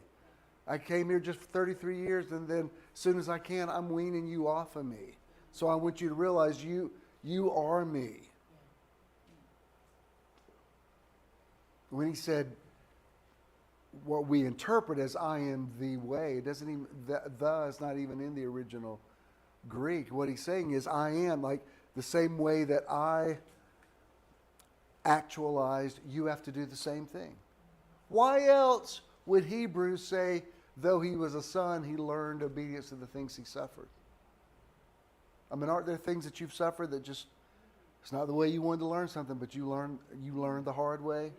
I came here just for 33 years, and then as soon as I can, I'm weaning you off of me. So I want you to realize you are me. When he said what we interpret as I am the way, it doesn't even, the is not even in the original Greek. What he's saying is I am, like the same way that I actualized, you have to do the same thing. Why else would Hebrews say, though he was a son, he learned obedience to the things he suffered? I mean, aren't there things that you've suffered that just, it's not the way you wanted to learn something, but you learned the hard way?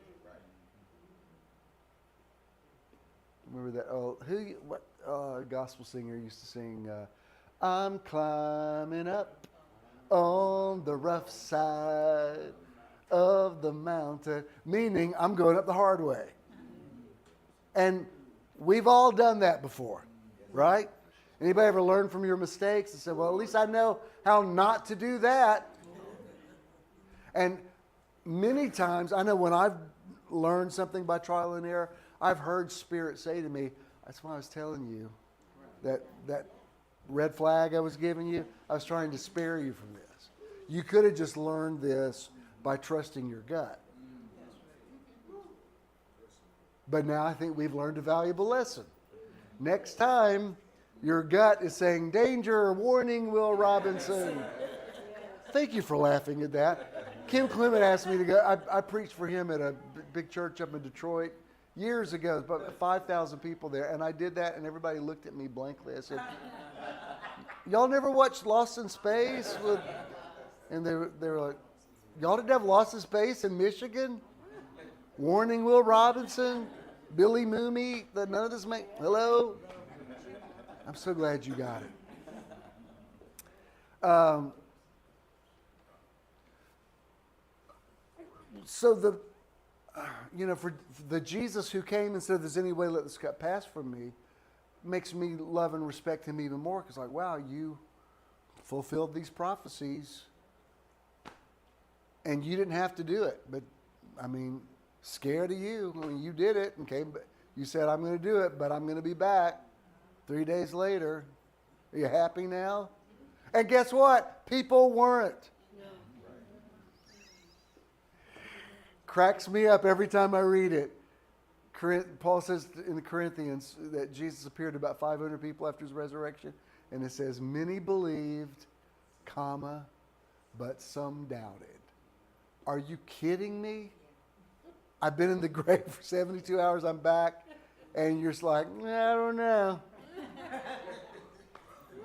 Remember that? What gospel singer used to sing, I'm climbing up on the rough side of the mountain, meaning I'm going up the hard way. And we've all done that before, right? Anybody ever learned from your mistakes and said, well, at least I know how not to do that? And many times, I know when I've learned something by trial and error, I've heard Spirit say to me, that's why I was telling you that red flag I was giving you, I was trying to spare you from this. You could have just learned this by trusting your gut. But now I think we've learned a valuable lesson. Next time Your gut is saying, danger, warning, Will Robinson. Thank you for laughing at that. Kim Clement asked me to go. I preached for him at a big church up in Detroit years ago, about 5,000 people there, and I did that, and everybody looked at me blankly. I said, y'all never watched Lost in Space? And they were like, y'all didn't have Lost in Space in Michigan? Warning, Will Robinson, Billy Mooney, that none of this make, hello? I'm so glad you got it. So for the Jesus who came and said, there's any way let this cup pass from me, makes me love and respect him even more. Because wow, you fulfilled these prophecies and you didn't have to do it. But scared of you. You did it and came. You said, I'm going to do it, but I'm going to be back 3 days later. Are you happy now? And guess what? People weren't. Cracks me up every time I read it. Paul says in the Corinthians that Jesus appeared to about 500 people after his resurrection. And it says, many believed, but some doubted. Are you kidding me? I've been in the grave for 72 hours. I'm back. And you're just like, I don't know.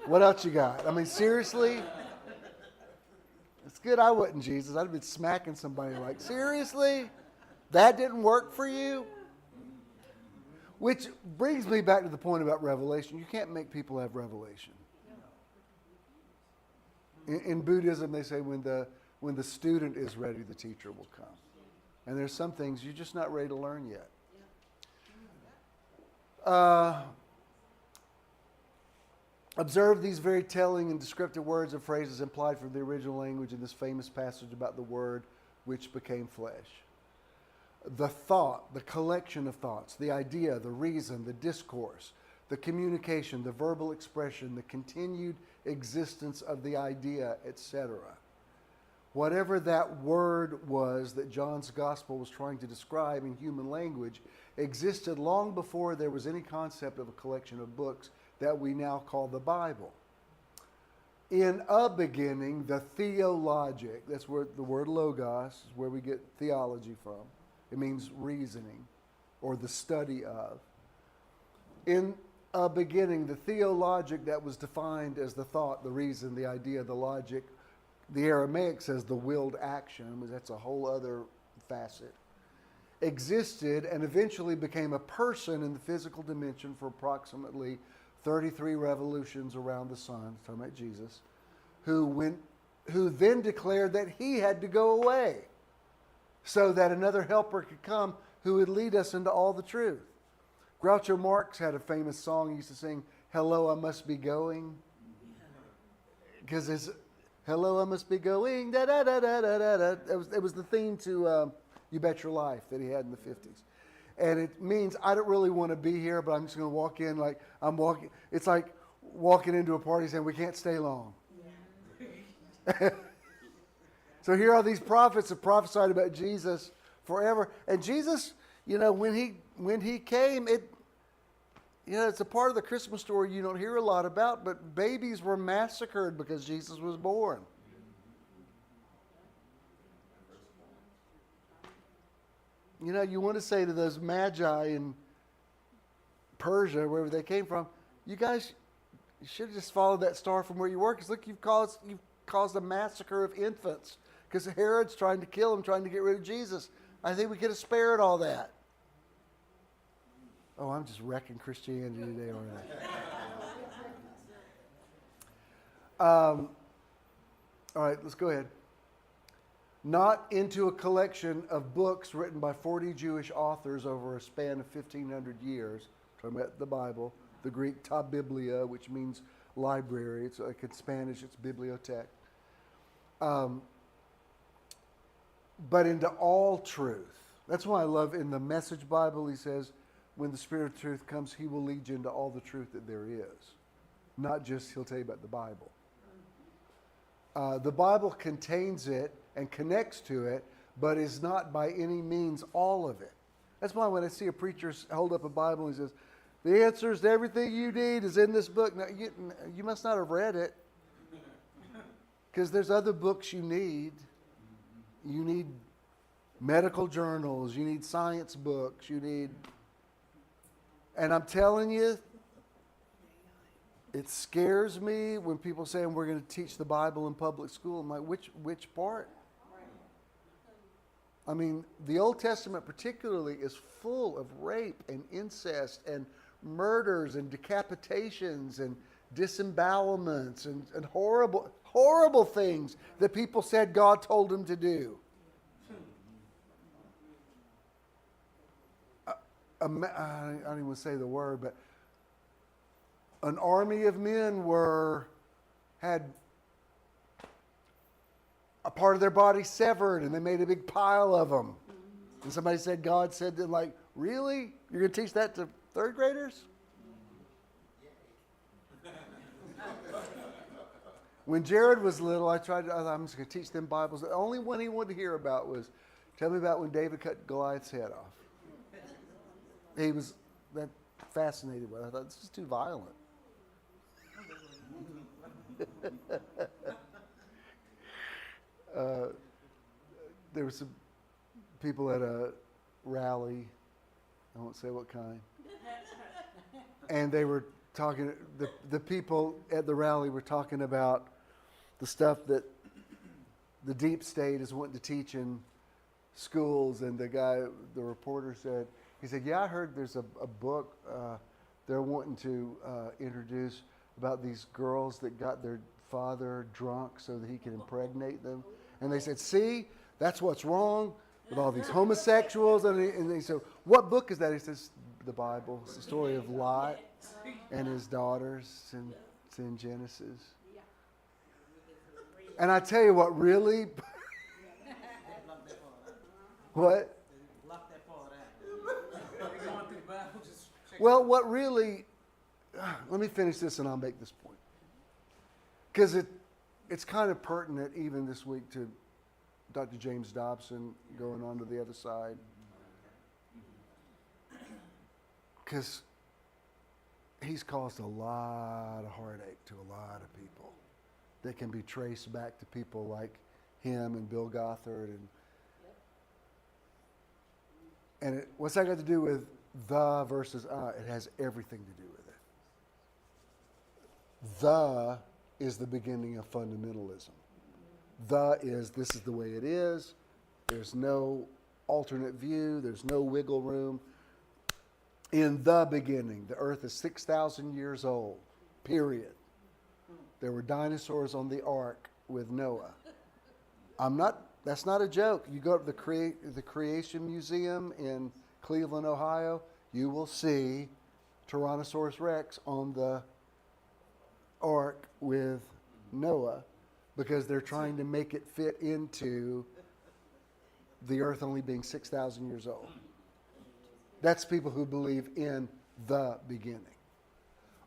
What else you got? Seriously? It's good I wasn't Jesus. I'd have been smacking somebody like, seriously? That didn't work for you? Which brings me back to the point about revelation. You can't make people have revelation. In Buddhism, they say when the student is ready, the teacher will come. And there's some things you're just not ready to learn yet. Observe these very telling and descriptive words and phrases implied from the original language in this famous passage about the Word which became flesh. The thought, the collection of thoughts, the idea, the reason, the discourse, the communication, the verbal expression, the continued existence of the idea, etc. Whatever that word was that John's gospel was trying to describe in human language existed long before there was any concept of a collection of books that we now call the Bible. In a beginning, the Theo-logic, that's where the word logos is where we get theology from. It means reasoning or the study of. In a beginning, the Theo-logic that was defined as the thought, the reason, the idea, the logic. The Aramaic says the willed action, that's a whole other facet, existed and eventually became a person in the physical dimension for approximately 33 revolutions around the sun, talking about Jesus, who then declared that he had to go away so that another helper could come who would lead us into all the truth. Groucho Marx had a famous song he used to sing, "Hello, I must be going." Because it's, "Hello, I must be going, da da da da da da da." It was the theme to You Bet Your Life that he had in the 50s. And it means I don't really want to be here, but I'm just going to walk in like I'm walking. It's like walking into a party saying we can't stay long. Yeah. So here are these prophets that prophesied about Jesus forever. And Jesus, when he came, it's a part of the Christmas story you don't hear a lot about, but babies were massacred because Jesus was born. You want to say to those magi in Persia, wherever they came from, you guys should have just followed that star from where you were, because look, you've caused a massacre of infants because Herod's trying to kill him, trying to get rid of Jesus. I think we could have spared all that. Oh, I'm just wrecking Christianity today, aren't I? All right, let's go ahead. Not into a collection of books written by 40 Jewish authors over a span of 1,500 years. Talking about the Bible, the Greek ta biblia, which means library. It's like in Spanish, it's bibliothèque. But into all truth. That's why I love in the Message Bible, he says, when the Spirit of truth comes, he will lead you into all the truth that there is. Not just he'll tell you about the Bible. The Bible contains it and connects to it, but is not by any means all of it. That's why when I see a preacher hold up a Bible and he says, The answers to everything you need is in this book. Now, you must not have read it, because there's other books you need. You need medical journals. You need science books. You need... And I'm telling you, it scares me when people say we're going to teach the Bible in public school. I'm like, which part? I mean, the Old Testament particularly is full of rape and incest and murders and decapitations and disembowelments and horrible, horrible things that people said God told them to do. I don't even want to say the word, but an army of men had a part of their body severed, and they made a big pile of them. And somebody said, God said to them, like, really? You're going to teach that to third graders? When Jared was little, I thought, I'm just going to teach them Bibles. The only one he wanted to hear about was, tell me about when David cut Goliath's head off. He was that fascinated with it. I thought, this is too violent. There were some people at a rally, I won't say what kind, and they were talking, the people at the rally were talking about the stuff that the deep state is wanting to teach in schools, and the reporter said, he said, yeah, I heard there's a book they're wanting to introduce about these girls that got their father drunk so that he could impregnate them. And they said, see, that's what's wrong with all these homosexuals. And they said, what book is that? He says, the Bible. It's the story of Lot and his daughters. It's in Genesis. And I tell you what, really... What? Well, what really... let me finish this and I'll make this point. Because it's kind of pertinent even this week to Dr. James Dobson going on to the other side. Because he's caused a lot of heartache to a lot of people that can be traced back to people like him and Bill Gothard. And what's that got to do with the versus it has everything to do with it. The is the beginning of fundamentalism. The is, this is the way it is. There's no alternate view. There's no wiggle room. In the beginning, the earth is 6,000 years old, period. There were dinosaurs on the ark with Noah. That's not a joke. You go to the Creation Museum in Cleveland, Ohio, you will see Tyrannosaurus Rex on the ark with Noah because they're trying to make it fit into the earth only being 6,000 years old. That's people who believe in the beginning.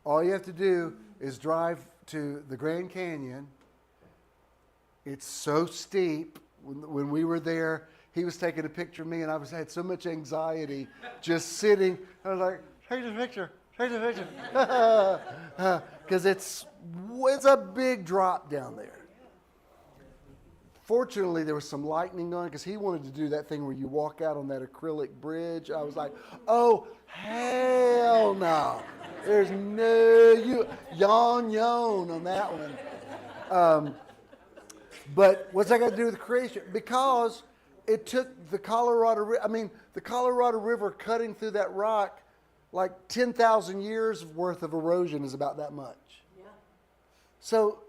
All you have to do is drive to the Grand Canyon. It's so steep. When we were there, he was taking a picture of me, and I had so much anxiety just sitting. I was like, take the picture, take the picture. Because it's a big drop down there. Fortunately, there was some lightning on it because he wanted to do that thing where you walk out on that acrylic bridge. I was like, oh, hell no. There's no, yawn on that one. But what's that got to do with creation? Because it took the Colorado River cutting through that rock, like 10,000 years worth of erosion is about that much. Yeah. So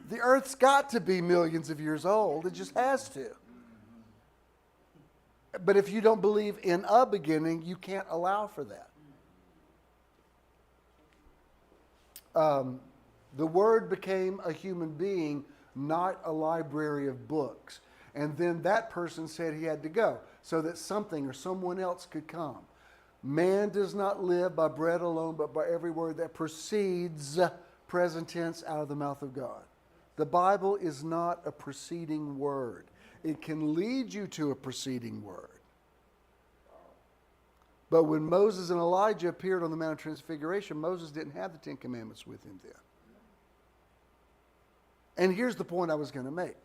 the earth's got to be millions of years old. It just has to. But if you don't believe in a beginning, you can't allow for that. The Word became a human being, not a library of books. And then that person said he had to go so that something or someone else could come. Man does not live by bread alone, but by every word that proceeds, present tense, out of the mouth of God. The Bible is not a preceding word. It can lead you to a preceding word. But when Moses and Elijah appeared on the Mount of Transfiguration, Moses didn't have the Ten Commandments with him then. And here's the point I was going to make.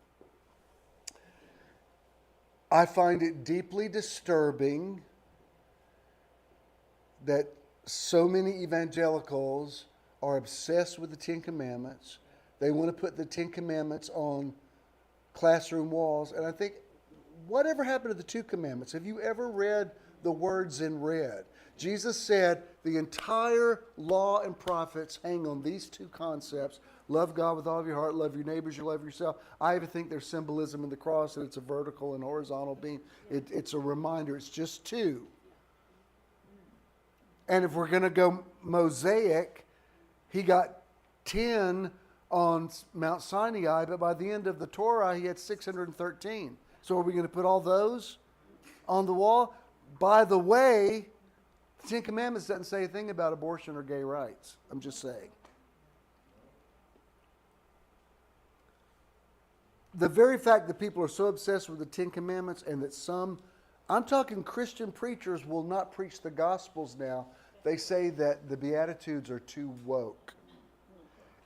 I find it deeply disturbing that so many evangelicals are obsessed with the Ten Commandments. They want to put the Ten Commandments on classroom walls. And I think, whatever happened to the two commandments? Have you ever read the words in red? Jesus said the entire law and prophets hang on these two concepts. Love God with all of your heart, love your neighbors, you love yourself. I even think there's symbolism in the cross, that it's a vertical and horizontal beam. It's a reminder. It's just two. And if we're going to go Mosaic, he got 10 on Mount Sinai, but by the end of the Torah, he had 613. So are we going to put all those on the wall? By the way, the Ten Commandments doesn't say a thing about abortion or gay rights. I'm just saying. The very fact that people are so obsessed with the Ten Commandments, and that some, I'm talking Christian preachers, will not preach the Gospels now. They say that the Beatitudes are too woke.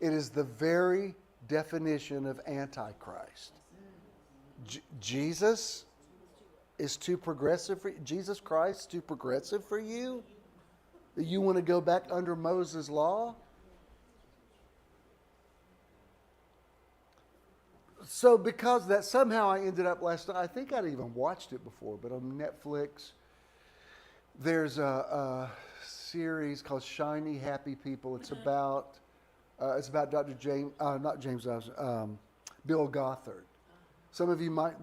It is the very definition of Antichrist. Jesus is too progressive for you? Jesus Christ is too progressive for you? You want to go back under Moses' law? So because of that, somehow I ended up last night, I think I'd even watched it before, but on Netflix, there's a series called Shiny Happy People. It's about Dr. James, not James, Bill Gothard. Some of you might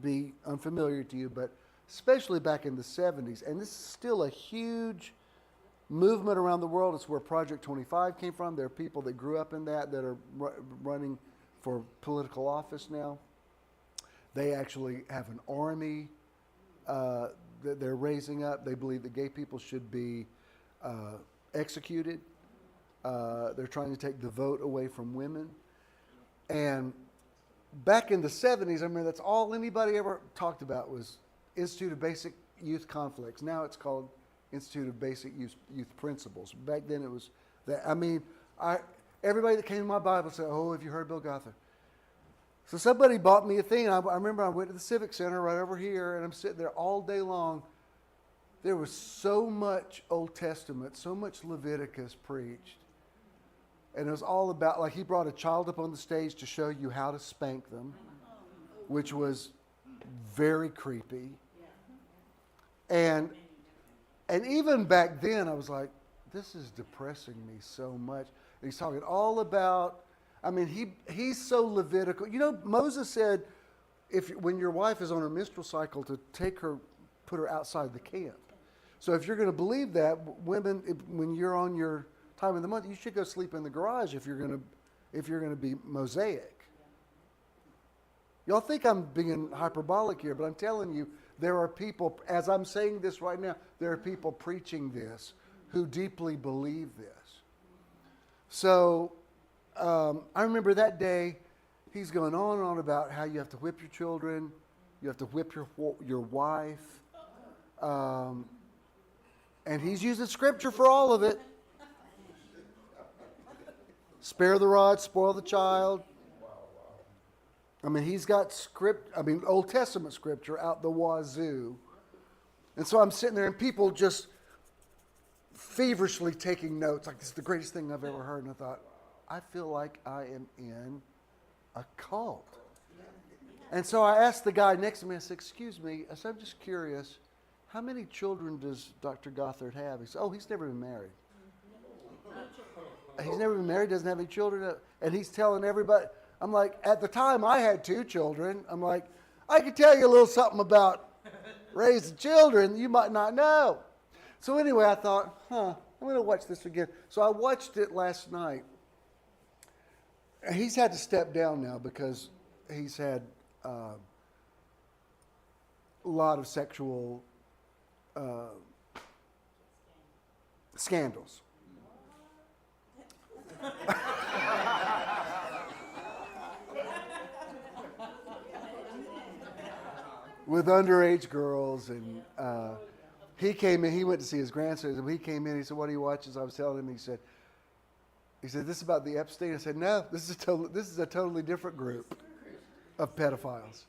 be unfamiliar to you, but especially back in the 70s. And this is still a huge movement around the world. It's where Project 25 came from. There are people that grew up in that are running for political office now. They actually have an army that they're raising up. They believe that gay people should be executed. They're trying to take the vote away from women. And back in the 70s, I mean, that's all anybody ever talked about was Institute of Basic Youth Conflicts. Now it's called Institute of Basic Youth Principles. Back then it was that. I mean, everybody that came to my Bible said, "Oh, have you heard Bill Gothard?" So somebody bought me a thing. I remember I went to the Civic Center right over here, and I'm sitting there all day long. There was so much Old Testament, so much Leviticus preached. And it was all about, like, he brought a child up on the stage to show you how to spank them, which was very creepy. And even back then, I was like, this is depressing me so much. And he's talking all about, I mean, he's so Levitical. You know, Moses said, when your wife is on her menstrual cycle, to put her outside the camp. So if you're going to believe that, women, when you're on your time of the month, you should go sleep in the garage if you're going to be Mosaic. Y'all think I'm being hyperbolic here, but I'm telling you, there are people, as I'm saying this right now, there are people preaching this who deeply believe this. So I remember that day, he's going on and on about how you have to whip your children, you have to whip your wife, and he's using scripture for all of it. Spare the rod, spoil the child. I mean, he's got Old Testament scripture out the wazoo. And so I'm sitting there and people just feverishly taking notes, like this is the greatest thing I've ever heard. And I thought, I feel like I am in a cult. And so I asked the guy next to me, I said, excuse me, I said, I'm just curious, how many children does Dr. Gothard have? He said, oh, he's never been married. He's never been married, doesn't have any children. And he's telling everybody, I'm like, at the time I had 2 children. I'm like, I could tell you a little something about raising children you might not know. So anyway, I thought, I'm going to watch this again. So I watched it last night. He's had to step down now because he's had a lot of sexual scandals. With underage girls, and he came in. He went to see his grandson. And when he came in, he said, "What do you watch?" As I was telling him, he said, "This is about the Epstein." I said, "No, this is a totally different group of pedophiles."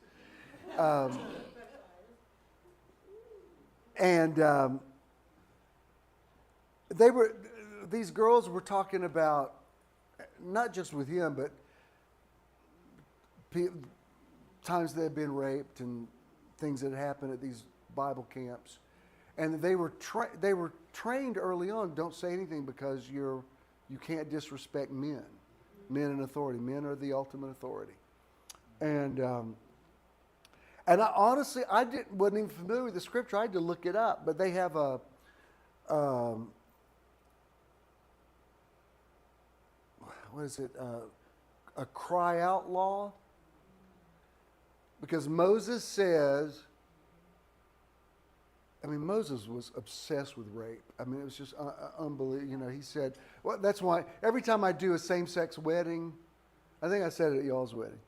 These girls were talking about, not just with him, but times they had been raped and things that had happened at these Bible camps, and they were trained early on. Don't say anything because you can't disrespect men in authority. Men are the ultimate authority, and I honestly wasn't even familiar with the scripture. I had to look it up, but they have a what is it? A cry out law. Because Moses says, Moses was obsessed with rape. It was just unbelievable. He said, well, that's why every time I do a same-sex wedding, I think I said it at y'all's wedding,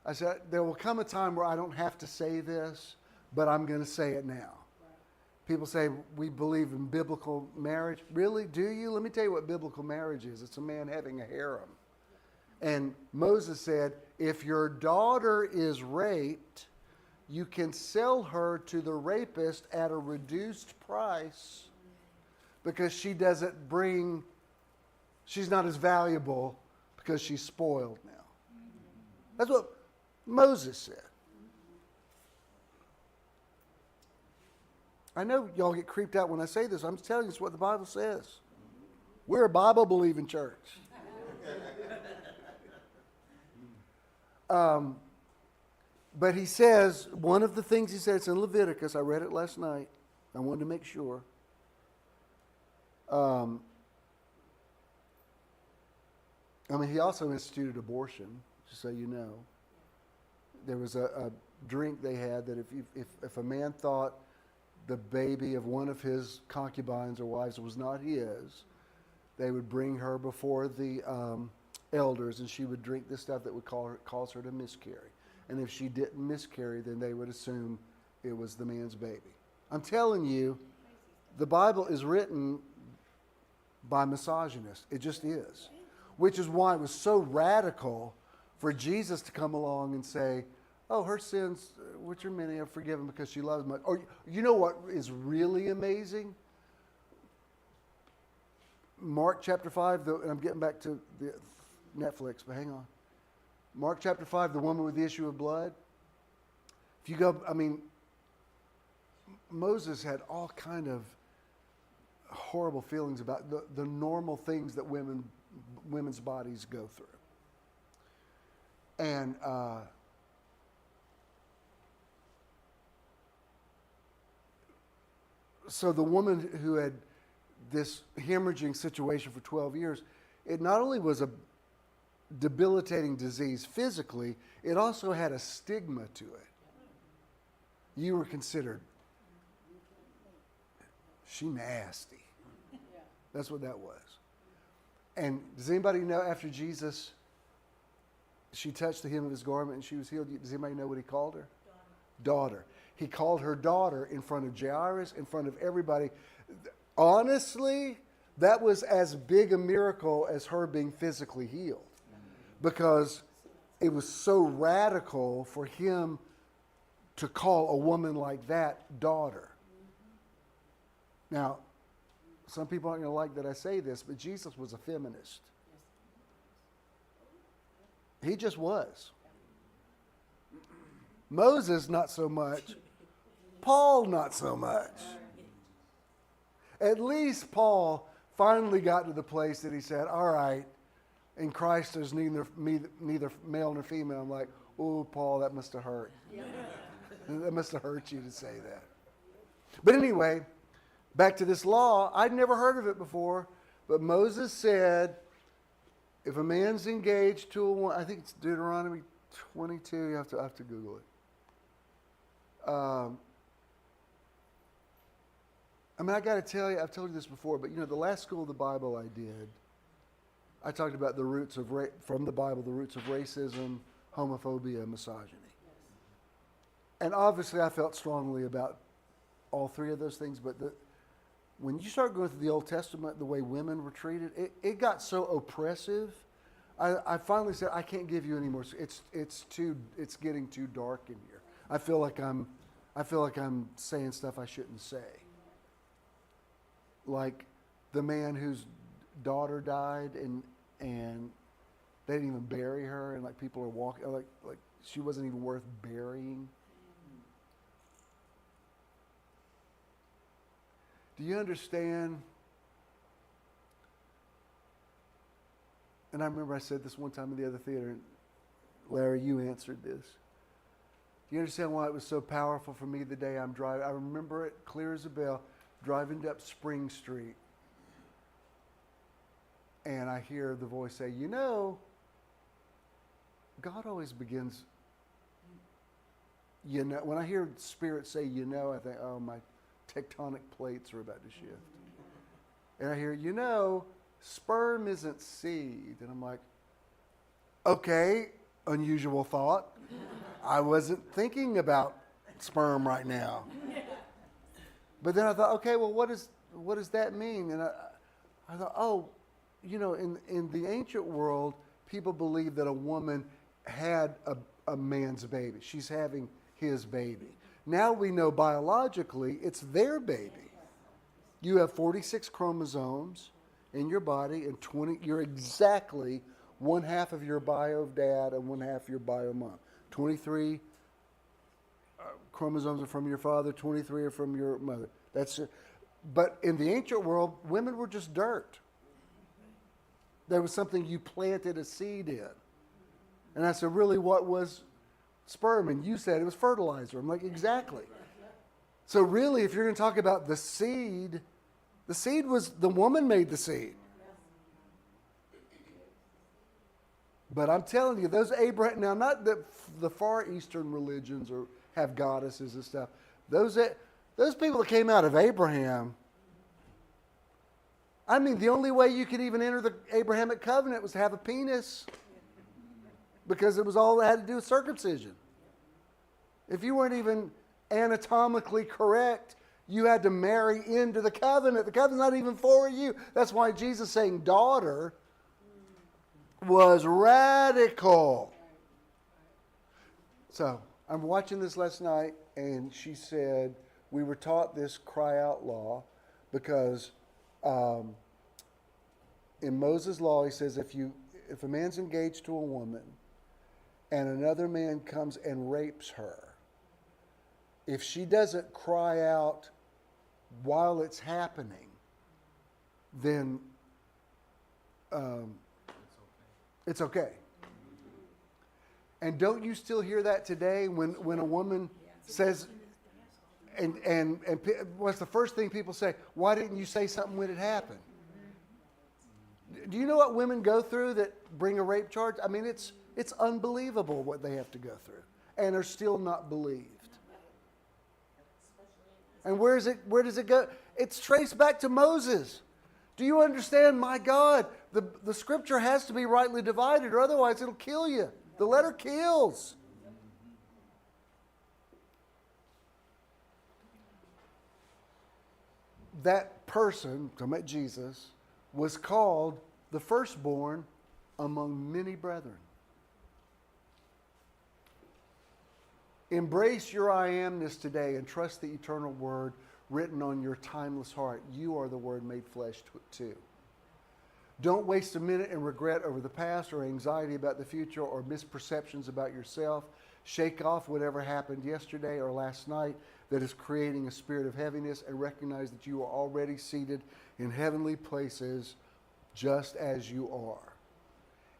I said, there will come a time where I don't have to say this, but I'm going to say it now. Right. People say, we believe in biblical marriage. Really? Do you? Let me tell you what biblical marriage is. It's a man having a harem. And Moses said, if your daughter is raped, you can sell her to the rapist at a reduced price because she's not as valuable because she's spoiled now. That's what Moses said. I know y'all get creeped out when I say this. I'm telling you, it's what the Bible says. We're a Bible-believing church. But he says, one of the things he said, it's in Leviticus. I read it last night. I wanted to make sure. He also instituted abortion, just so you know. There was a drink they had that if a man thought the baby of one of his concubines or wives was not his, they would bring her before the elders, and she would drink this stuff that would cause her to miscarry. And if she didn't miscarry, then they would assume it was the man's baby. I'm telling you, the Bible is written by misogynists. It just is. Which is why it was so radical for Jesus to come along and say, oh, her sins, which are many, are forgiven because she loves much. Or you know what is really amazing? Mark chapter 5, and I'm getting back to the Netflix, but hang on. Mark chapter 5, the woman with the issue of blood. If you go, Moses had all kind of horrible feelings about the normal things that women's bodies go through. And so the woman who had this hemorrhaging situation for 12 years, it not only was a debilitating disease physically, it also had a stigma to it. You were considered, she nasty. That's what that was. And does anybody know after Jesus, she touched the hem of his garment and she was healed? Does anybody know what he called her? Daughter. He called her daughter in front of Jairus, in front of everybody. Honestly, that was as big a miracle as her being physically healed. Because it was so radical for him to call a woman like that daughter. Now, some people aren't going to like that I say this, but Jesus was a feminist. He just was. Moses, not so much. Paul, not so much. At least Paul finally got to the place that he said, all right, in Christ there's neither male nor female. I'm like, oh, Paul, that must have hurt. That must have hurt you to say that. But anyway, back to this law. I'd never heard of it before, but Moses said, if a man's engaged to a woman, I think it's Deuteronomy 22, you have to Google it. I got to tell you, I've told you this before, but the last school of the Bible I did, I talked about the roots of from the Bible, the roots of racism, homophobia, and misogyny. And obviously I felt strongly about all three of those things, but when you start going through the Old Testament, the way women were treated, it got so oppressive. I finally said, I can't give you any more. It's getting too dark in here. I feel like I'm saying stuff I shouldn't say. Like the man whose daughter died and they didn't even bury her, and like people are walking like she wasn't even worth burying. Do you understand? And I remember I said this one time in the other theater, and Larry, you answered this. Do you understand why it was so powerful for me the day I'm driving? I remember it clear as a bell, driving up Spring Street. And I hear the voice say, you know, God always begins, you know. When I hear Spirit say, you know, I think, oh, my tectonic plates are about to shift. And I hear, you know, sperm isn't seed. And I'm like, okay, unusual thought. I wasn't thinking about sperm right now. But then I thought, okay, well, what does that mean? And I thought, oh, you know, in the ancient world, people believed that a woman had a man's baby. She's having his baby. Now we know biologically it's their baby. You have 46 chromosomes in your body, and you're exactly one half of your bio dad and one half your bio mom. 23 chromosomes are from your father, 23 are from your mother. That's it. But in the ancient world, women were just dirt. There was something you planted a seed in. And I said, really, what was sperm? And you said it was fertilizer. I'm like, exactly. So really, if you're going to talk about the seed was, the woman made the seed. But I'm telling you, those Abraham, now not the Far Eastern religions or have goddesses and stuff. Those people that came out of Abraham, I mean, the only way you could even enter the Abrahamic covenant was to have a penis, because it was all it had to do with circumcision. If you weren't even anatomically correct, you had to marry into the covenant. The covenant's not even for you. That's why Jesus saying daughter was radical. So I'm watching this last night, and she said we were taught this cry out law because in Moses' law he says if a man's engaged to a woman and another man comes and rapes her, if she doesn't cry out while it's happening, then it's okay. And don't you still hear that today when a woman says, and what's the first thing people say? Why didn't you say something when it happened? Do you know what women go through that bring a rape charge? I mean, it's unbelievable what they have to go through, and are still not believed. And where does it go? It's traced back to Moses. Do you understand? My God, the scripture has to be rightly divided, or otherwise it'll kill you. The letter kills. That person, talking about Jesus, was called the firstborn among many brethren. Embrace your I Am-ness today and trust the eternal word written on your timeless heart. You are the word made flesh too. Don't waste a minute in regret over the past or anxiety about the future or misperceptions about yourself. Shake off whatever happened yesterday or last night that is creating a spirit of heaviness, and recognize that you are already seated in heavenly places just as you are.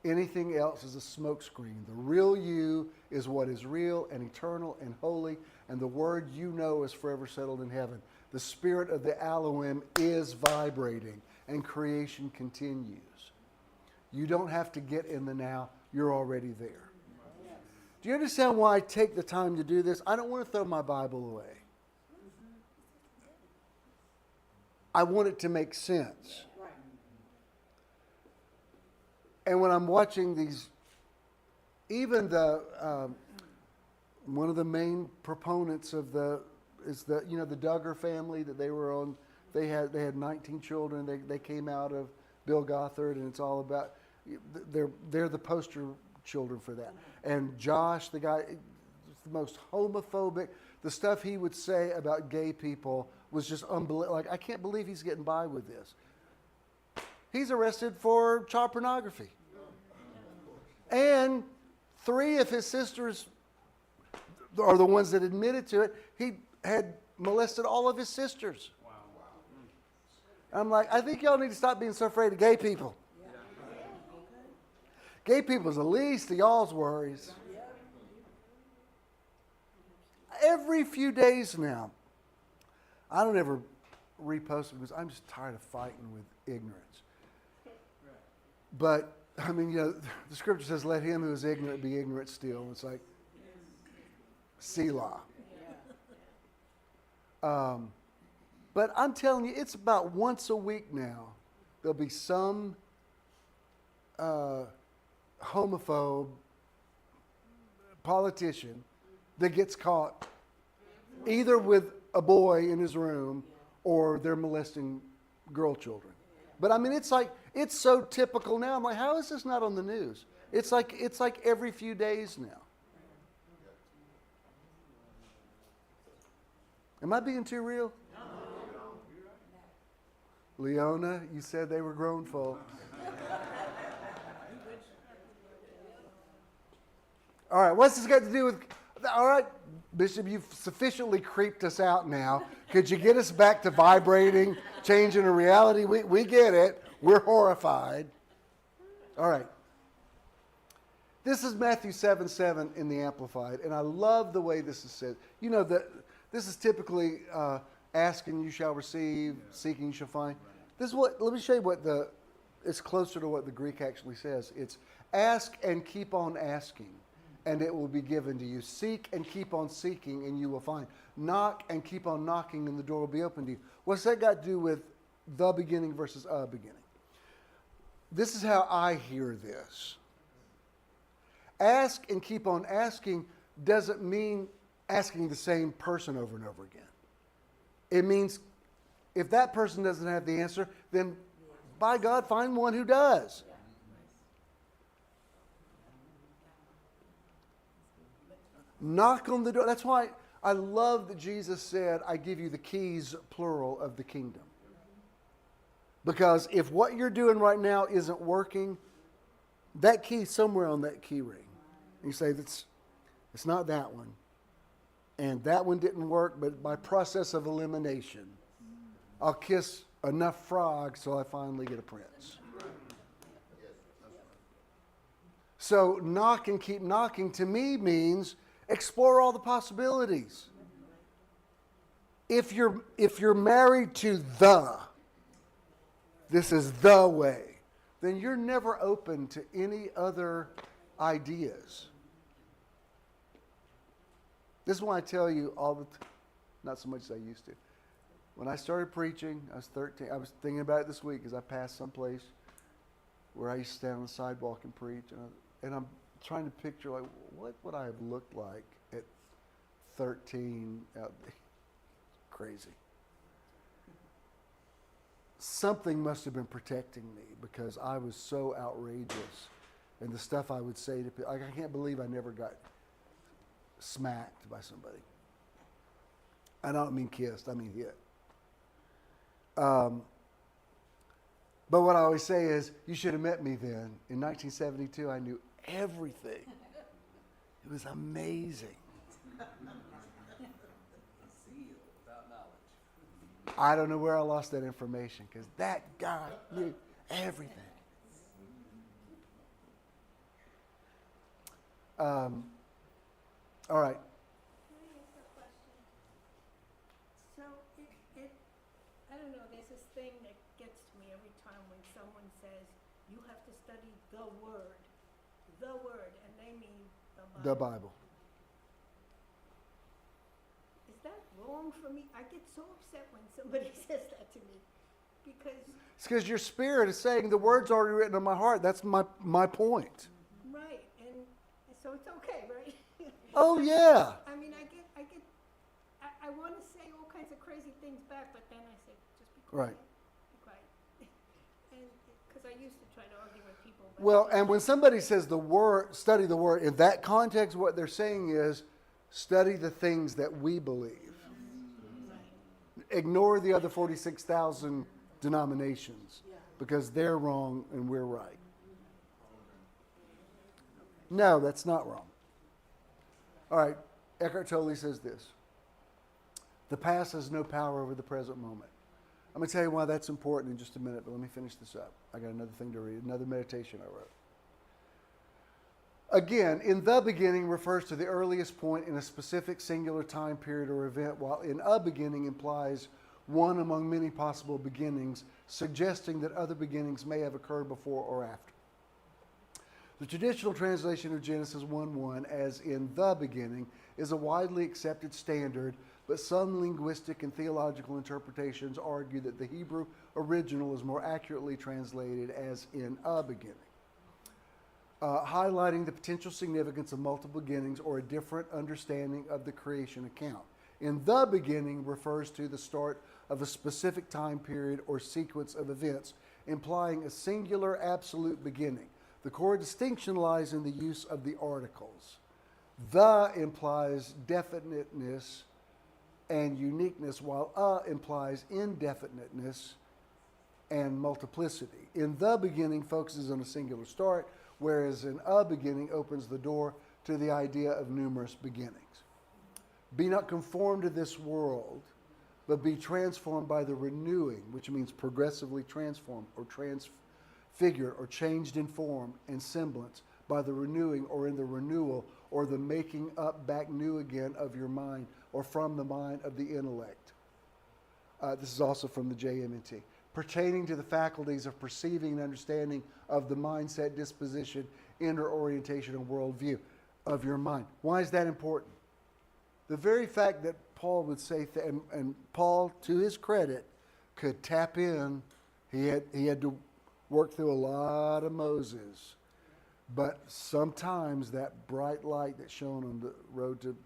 Anything else is a smokescreen. The real you is what is real and eternal and holy, and the word you know is forever settled in heaven. The spirit of the Aluem is vibrating, and creation continues. You don't have to get in the now. You're already there. Do you understand why I take the time to do this? I don't want to throw my Bible away. I want it to make sense. And when I'm watching these, even one of the main proponents of the It's the the Duggar family that they were on. They had 19 children. They came out of Bill Gothard, and it's all about they're the poster children for that. And Josh, the guy, the most homophobic. The stuff he would say about gay people was just unbelievable. Like, I can't believe he's getting by with this. He's arrested for child pornography. And 3 of his sisters are the ones that admitted to it. He had molested all of his sisters. Wow. I'm like, I think y'all need to stop being so afraid of gay people. Gay people is the least of y'all's worries. Every few days now, I don't ever repost it because I'm just tired of fighting with ignorance. But, I mean, the scripture says, let him who is ignorant be ignorant still. It's like, Selah. But I'm telling you, it's about once a week now. There'll be some homophobe politician that gets caught either with a boy in his room or they're molesting girl children. But I mean, it's so typical now. I'm like, how is this not on the news? It's like every few days now. Am I being too real? Leona, you said they were grown folks. All right, what's this got to do with... All right, Bishop, you've sufficiently creeped us out now. Could you get us back to vibrating, changing the reality? We get it. We're horrified. All right. This is Matthew 7:7 in the Amplified, and I love the way this is said. You know, this is typically asking you shall receive, seeking you shall find. This is what, let me show you it's closer to what the Greek actually says. It's ask and keep on asking, and it will be given to you. Seek and keep on seeking, and you will find. Knock and keep on knocking, and the door will be opened to you. What's that got to do with the beginning versus a beginning? This is how I hear this. Ask and keep on asking doesn't mean asking the same person over and over again. It means if that person doesn't have the answer, then by God, find one who does. Knock on the door. That's why I love that Jesus said, I give you the keys, plural, of the kingdom. Because if what you're doing right now isn't working, that key's somewhere on that key ring. And you say, it's not that one. And that one didn't work, but by process of elimination, I'll kiss enough frogs till I finally get a prince. So knock and keep knocking to me means explore all the possibilities. If you're married to this is the way, then you're never open to any other ideas. This is why I tell you all the not so much as I used to. When I started preaching, I was 13. I was thinking about it this week as I passed someplace where I used to stand on the sidewalk and preach. And I'm trying to picture, like, what would I have looked like at 13? Crazy. Something must have been protecting me because I was so outrageous. And the stuff I would say to people, like, I can't believe I never got smacked by somebody. I don't mean kissed, I mean hit. But what I always say is, you should have met me then. In 1972, I knew everything. It was amazing. I don't know where I lost that information because that guy knew everything. All right. Can I ask a question? So I don't know, there's this thing that gets to me every time when someone says, you have to study the word, and they mean the Bible. The Bible. Is that wrong for me? I get so upset when somebody says that to me because... It's because your spirit is saying the word's already written on my heart. That's my point. Right, and so it's okay, right? Oh, yeah. I mean, I want to say crazy things back, but then I said, just be quiet. Right. Be quiet. And, because I used to try to argue with people. But Well, and when somebody says the word, study the word, in that context, what they're saying is study the things that we believe. Ignore the other 46,000 denominations because they're wrong and we're right. No, that's not wrong. All right, Eckhart Tolle says this. The past has no power over the present moment. I'm going to tell you why that's important in just a minute, but let me finish this up. I got another thing to read, another meditation I wrote. Again, in the beginning refers to the earliest point in a specific singular time period or event, while in a beginning implies one among many possible beginnings, suggesting that other beginnings may have occurred before or after. The traditional translation of Genesis 1:1 as in the beginning is a widely accepted standard, but some linguistic and theological interpretations argue that the Hebrew original is more accurately translated as in a beginning. Highlighting the potential significance of multiple beginnings or a different understanding of the creation account. In the beginning refers to the start of a specific time period or sequence of events, implying a singular absolute beginning. The core distinction lies in the use of the articles. The implies definiteness and uniqueness, while implies indefiniteness and multiplicity. In the beginning focuses on a singular start, whereas in a beginning opens the door to the idea of numerous beginnings. Be not conformed to this world, but be transformed by the renewing, which means progressively transformed or transfigured or changed in form and semblance by the renewing or in the renewal or the making up back new again of your mind or from the mind of the intellect. This is also from the JMNT. Pertaining to the faculties of perceiving and understanding of the mindset, disposition, inner orientation, and worldview of your mind. Why is that important? The very fact that Paul would say, and Paul, to his credit, could tap in. He had to work through a lot of Moses. But sometimes that bright light that shone on the road to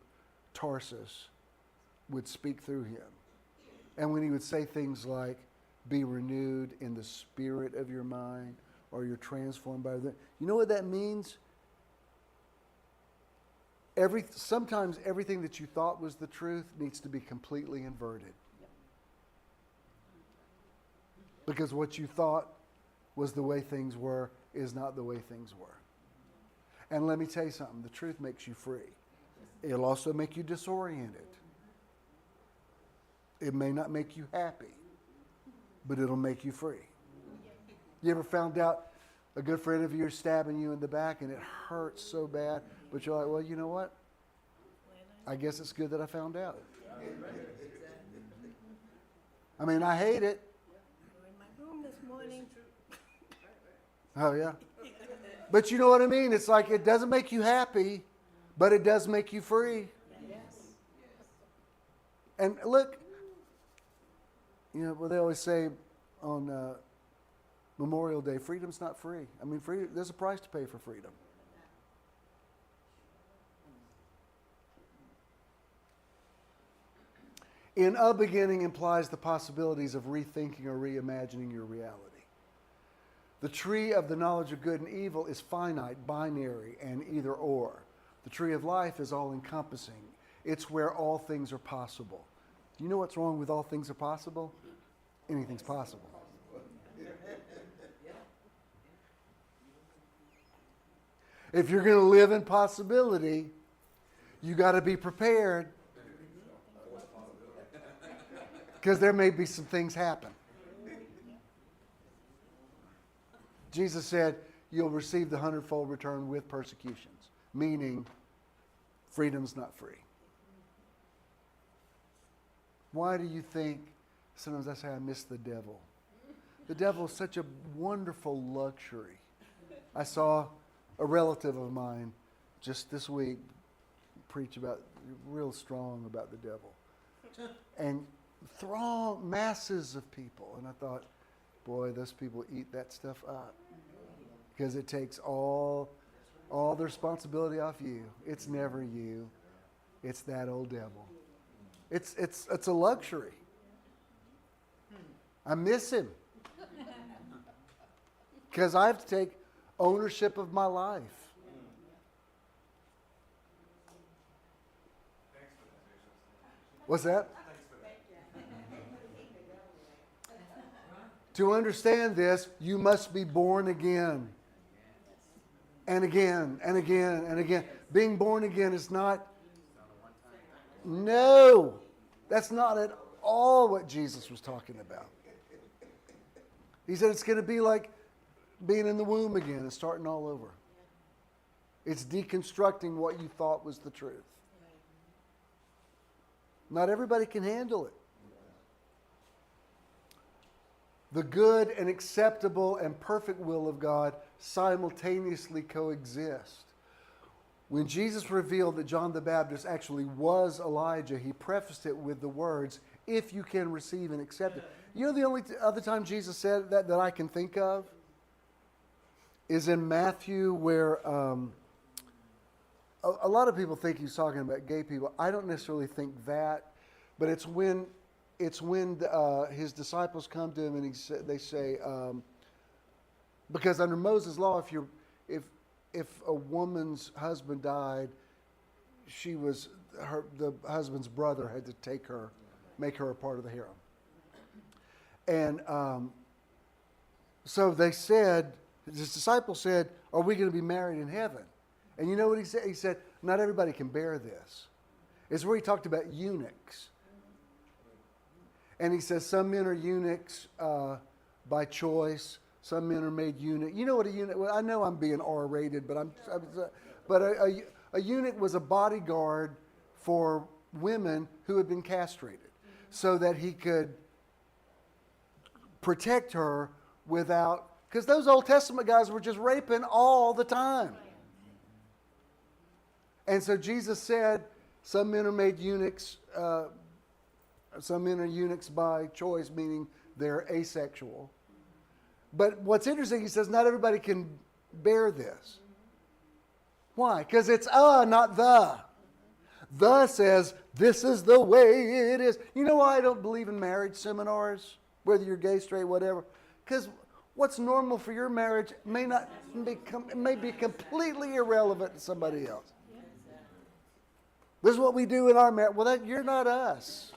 Tarsus would speak through him. And when he would say things like, be renewed in the spirit of your mind, or you're transformed by the... You know what that means? Sometimes everything that you thought was the truth needs to be completely inverted. Because what you thought was the way things were is not the way things were. And let me tell you something, the truth makes you free. It'll also make you disoriented. It may not make you happy, but it'll make you free. You ever found out a good friend of yours stabbing you in the back and it hurts so bad, but you're like, well, you know what? I guess it's good that I found out. I mean, I hate it. in my room this morning. Oh, yeah? But you know what I mean? It's like it doesn't make you happy, but it does make you free. Yes. And look, you know, well, they always say on Memorial Day, freedom's not free. I mean, there's a price to pay for freedom. In a beginning implies the possibilities of rethinking or reimagining your reality. The tree of the knowledge of good and evil is finite, binary, and either or. The tree of life is all-encompassing. It's where all things are possible. Do you know what's wrong with all things are possible? Anything's possible. If you're going to live in possibility, you got to be prepared. Because there may be some things happen. Jesus said, you'll receive the 100-fold return with persecutions. Meaning, freedom's not free. Why do you think, sometimes I say I miss the devil. The devil is such a wonderful luxury. I saw a relative of mine just this week preach about, real strong about the devil. And masses of people. And I thought, boy, those people eat that stuff up. Because it takes all the responsibility off you. It's never you. It's that old devil. It's a luxury. I miss him. Because I have to take ownership of my life. What's that? To understand this, you must be born again. And again, and again, and again. Being born again is not... No! That's not at all what Jesus was talking about. He said it's going to be like being in the womb again and starting all over. It's deconstructing what you thought was the truth. Not everybody can handle it. The good and acceptable and perfect will of God simultaneously coexist. When Jesus revealed that John the Baptist actually was Elijah, he prefaced it with the words, if you can receive and accept it. You know the only other time Jesus said that I can think of is in Matthew, where a lot of people think he's talking about gay people. I don't necessarily think that, but it's when his disciples come to him and they say, because under Moses' law, if a woman's husband died, the husband's brother had to take her, make her a part of the harem. And so they said, his disciples said, are we going to be married in heaven? And you know what he said? He said, not everybody can bear this. It's where he talked about eunuchs. And he says some men are eunuchs by choice. Some men are made eunuch. You know what a eunuch? Well, I know I'm being R-rated, but a eunuch was a bodyguard for women who had been castrated, so that he could protect her without. Because those Old Testament guys were just raping all the time. And so Jesus said, some men are made eunuchs. Some men are eunuchs by choice, meaning they're asexual. But what's interesting, he says, not everybody can bear this. Why? Because it's not the. The says, this is the way it is. You know why I don't believe in marriage seminars? Whether you're gay, straight, whatever. Because what's normal for your marriage may be completely irrelevant to somebody else. This is what we do in our marriage. Well, you're not us.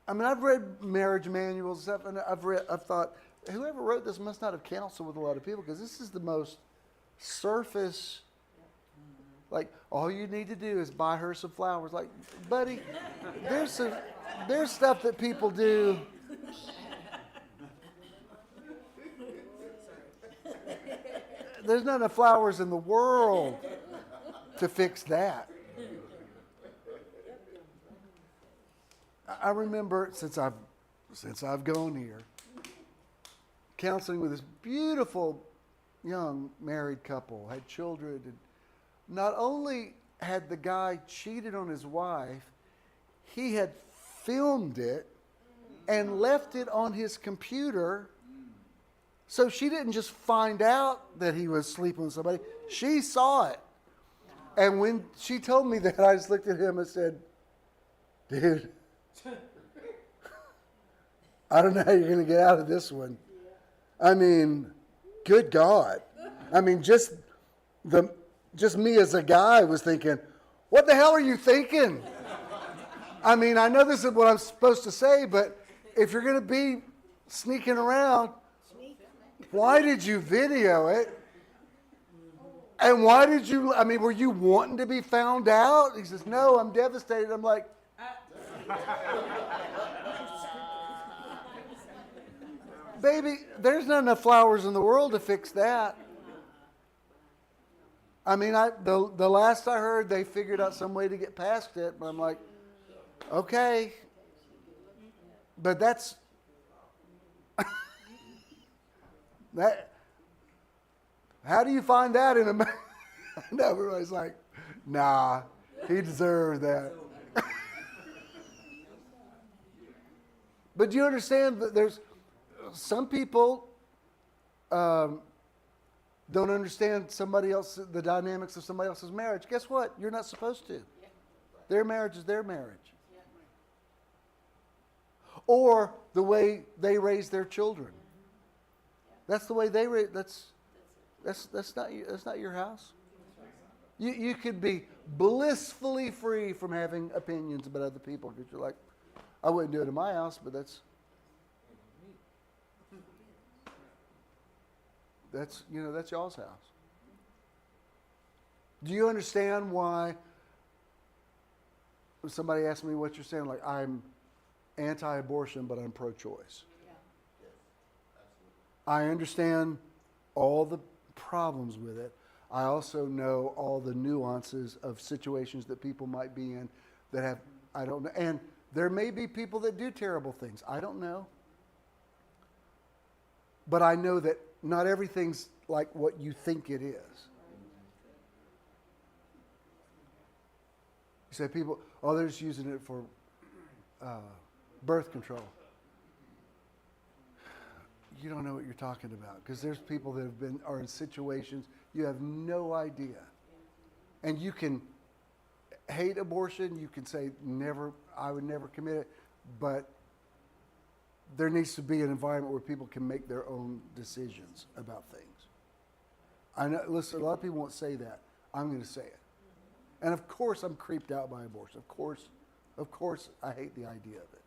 I mean, I've read marriage manuals and stuff, and I've thought, whoever wrote this must not have counseled with a lot of people, because this is the most surface. Like, all you need to do is buy her some flowers. Like, buddy, there's stuff that people do. There's not enough flowers in the world to fix that. I remember since I've gone here, counseling with this beautiful young married couple, had children, and not only had the guy cheated on his wife, he had filmed it and left it on his computer. So she didn't just find out that he was sleeping with somebody. She saw it. And when she told me that, I just looked at him and said, dude, I don't know how you're going to get out of this one. I mean, good God. I mean, just me as a guy was thinking, what the hell are you thinking? I mean, I know this is what I'm supposed to say, but if you're going to be sneaking around, why did you video it? And why did you, I mean, were you wanting to be found out? He says, no, I'm devastated. I'm like, baby, there's not enough flowers in the world to fix that. I mean, the last I heard, they figured out some way to get past it, but I'm like, okay. But that's, how do you find that in America? No, everybody's like, nah, he deserved that. But do you understand that there's some people, don't understand somebody else, the dynamics of somebody else's marriage. Guess what? You're not supposed to. Their marriage is their marriage. Or the way they raise their children. That's the way they raise. That's not your house. You could be blissfully free from having opinions about other people because you're like, I wouldn't do it in my house, but that's y'all's house. Do you understand why? Somebody asked me what you're saying. Like, I'm anti-abortion, but I'm pro-choice. I understand all the problems with it. I also know all the nuances of situations that people might be in that have, I don't know. And there may be people that do terrible things. I don't know. But I know that not everything's like what you think it is. You say people, oh, they're just using it for birth control. You don't know what you're talking about because there's people that are in situations you have no idea. And you can hate abortion, you can say I would never commit it, but there needs to be an environment where people can make their own decisions about things. I know, listen, a lot of people won't say that. I'm going to say it. And of course I'm creeped out by abortion. Of course I hate the idea of it.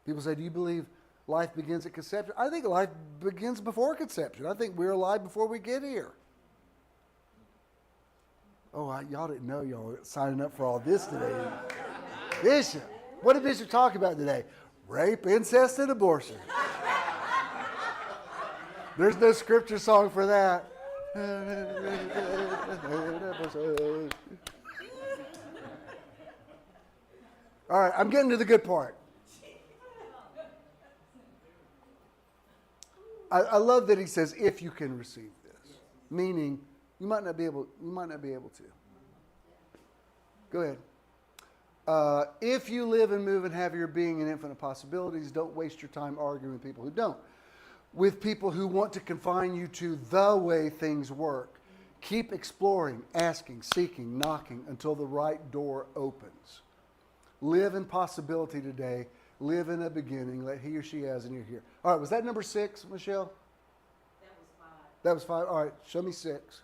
People say, do you believe life begins at conception? I think life begins before conception. I think we're alive before we get here. Oh, y'all didn't know y'all were signing up for all this today. Bishop, what did Bishop talk about today? Rape, incest, and abortion. There's no scripture song for that. All right, I'm getting to the good part. I love that he says, if you can receive this. Meaning, you might not be able to. Go ahead. If you live and move and have your being in infinite possibilities, don't waste your time arguing with people who don't. With people who want to confine you to the way things work. Keep exploring, asking, seeking, knocking until the right door opens. Live in possibility today. Live in a beginning. Let he or she has an ear here. All right, was that number 6, Michelle? That was 5. All right, show me 6.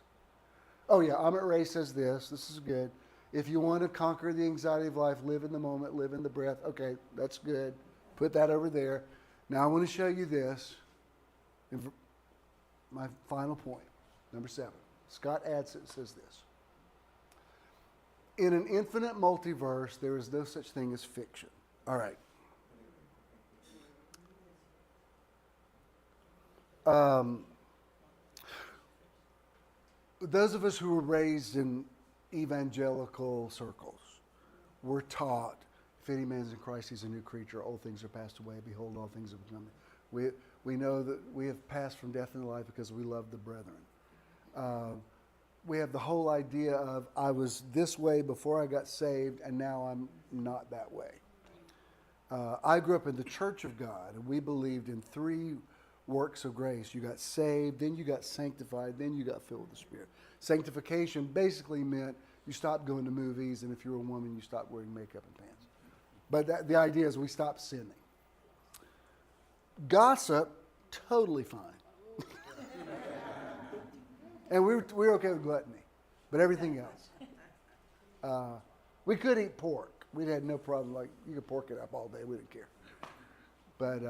Oh, yeah, Amit Ray says this. This is good. If you want to conquer the anxiety of life, live in the moment, live in the breath. Okay, that's good. Put that over there. Now I want to show you this. My final point, number 7. Scott Adsit says this. In an infinite multiverse, there is no such thing as fiction. All right. Those of us who were raised in evangelical circles were taught, if any man is in Christ, he's a new creature. Old things are passed away. Behold, all things have become. We know that we have passed from death into life because we love the brethren. We have the whole idea of I was this way before I got saved, and now I'm not that way. I grew up in the Church of God, and we believed in 3 works of grace. You got saved, then you got sanctified, then you got filled with the Spirit. Sanctification basically meant you stopped going to movies, and if you're a woman, you stopped wearing makeup and pants. But the idea is we stopped sinning. Gossip, totally fine. And we were okay with gluttony, but everything else. We could eat pork. We had no problem. Like, you could pork it up all day. We didn't care. But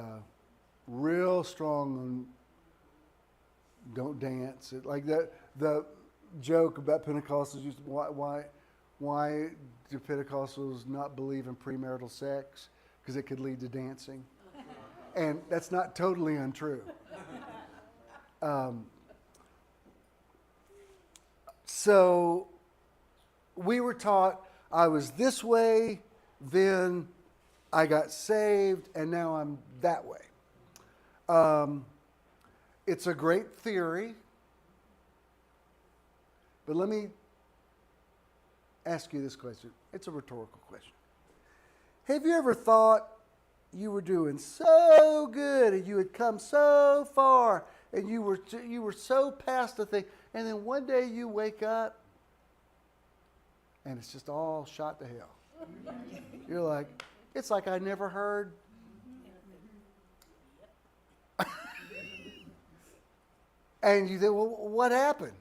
real strong on don't dance. Like the joke about Pentecostals used to, why do Pentecostals not believe in premarital sex? Because it could lead to dancing. And that's not totally untrue. So we were taught I was this way, then I got saved, and now I'm that way. It's a great theory, but let me ask you this question. It's a rhetorical question. Have you ever thought you were doing so good and you had come so far and you were so past the thing, and then one day you wake up, and it's just all shot to hell. You're like, it's like I never heard. And you think, well, what happened?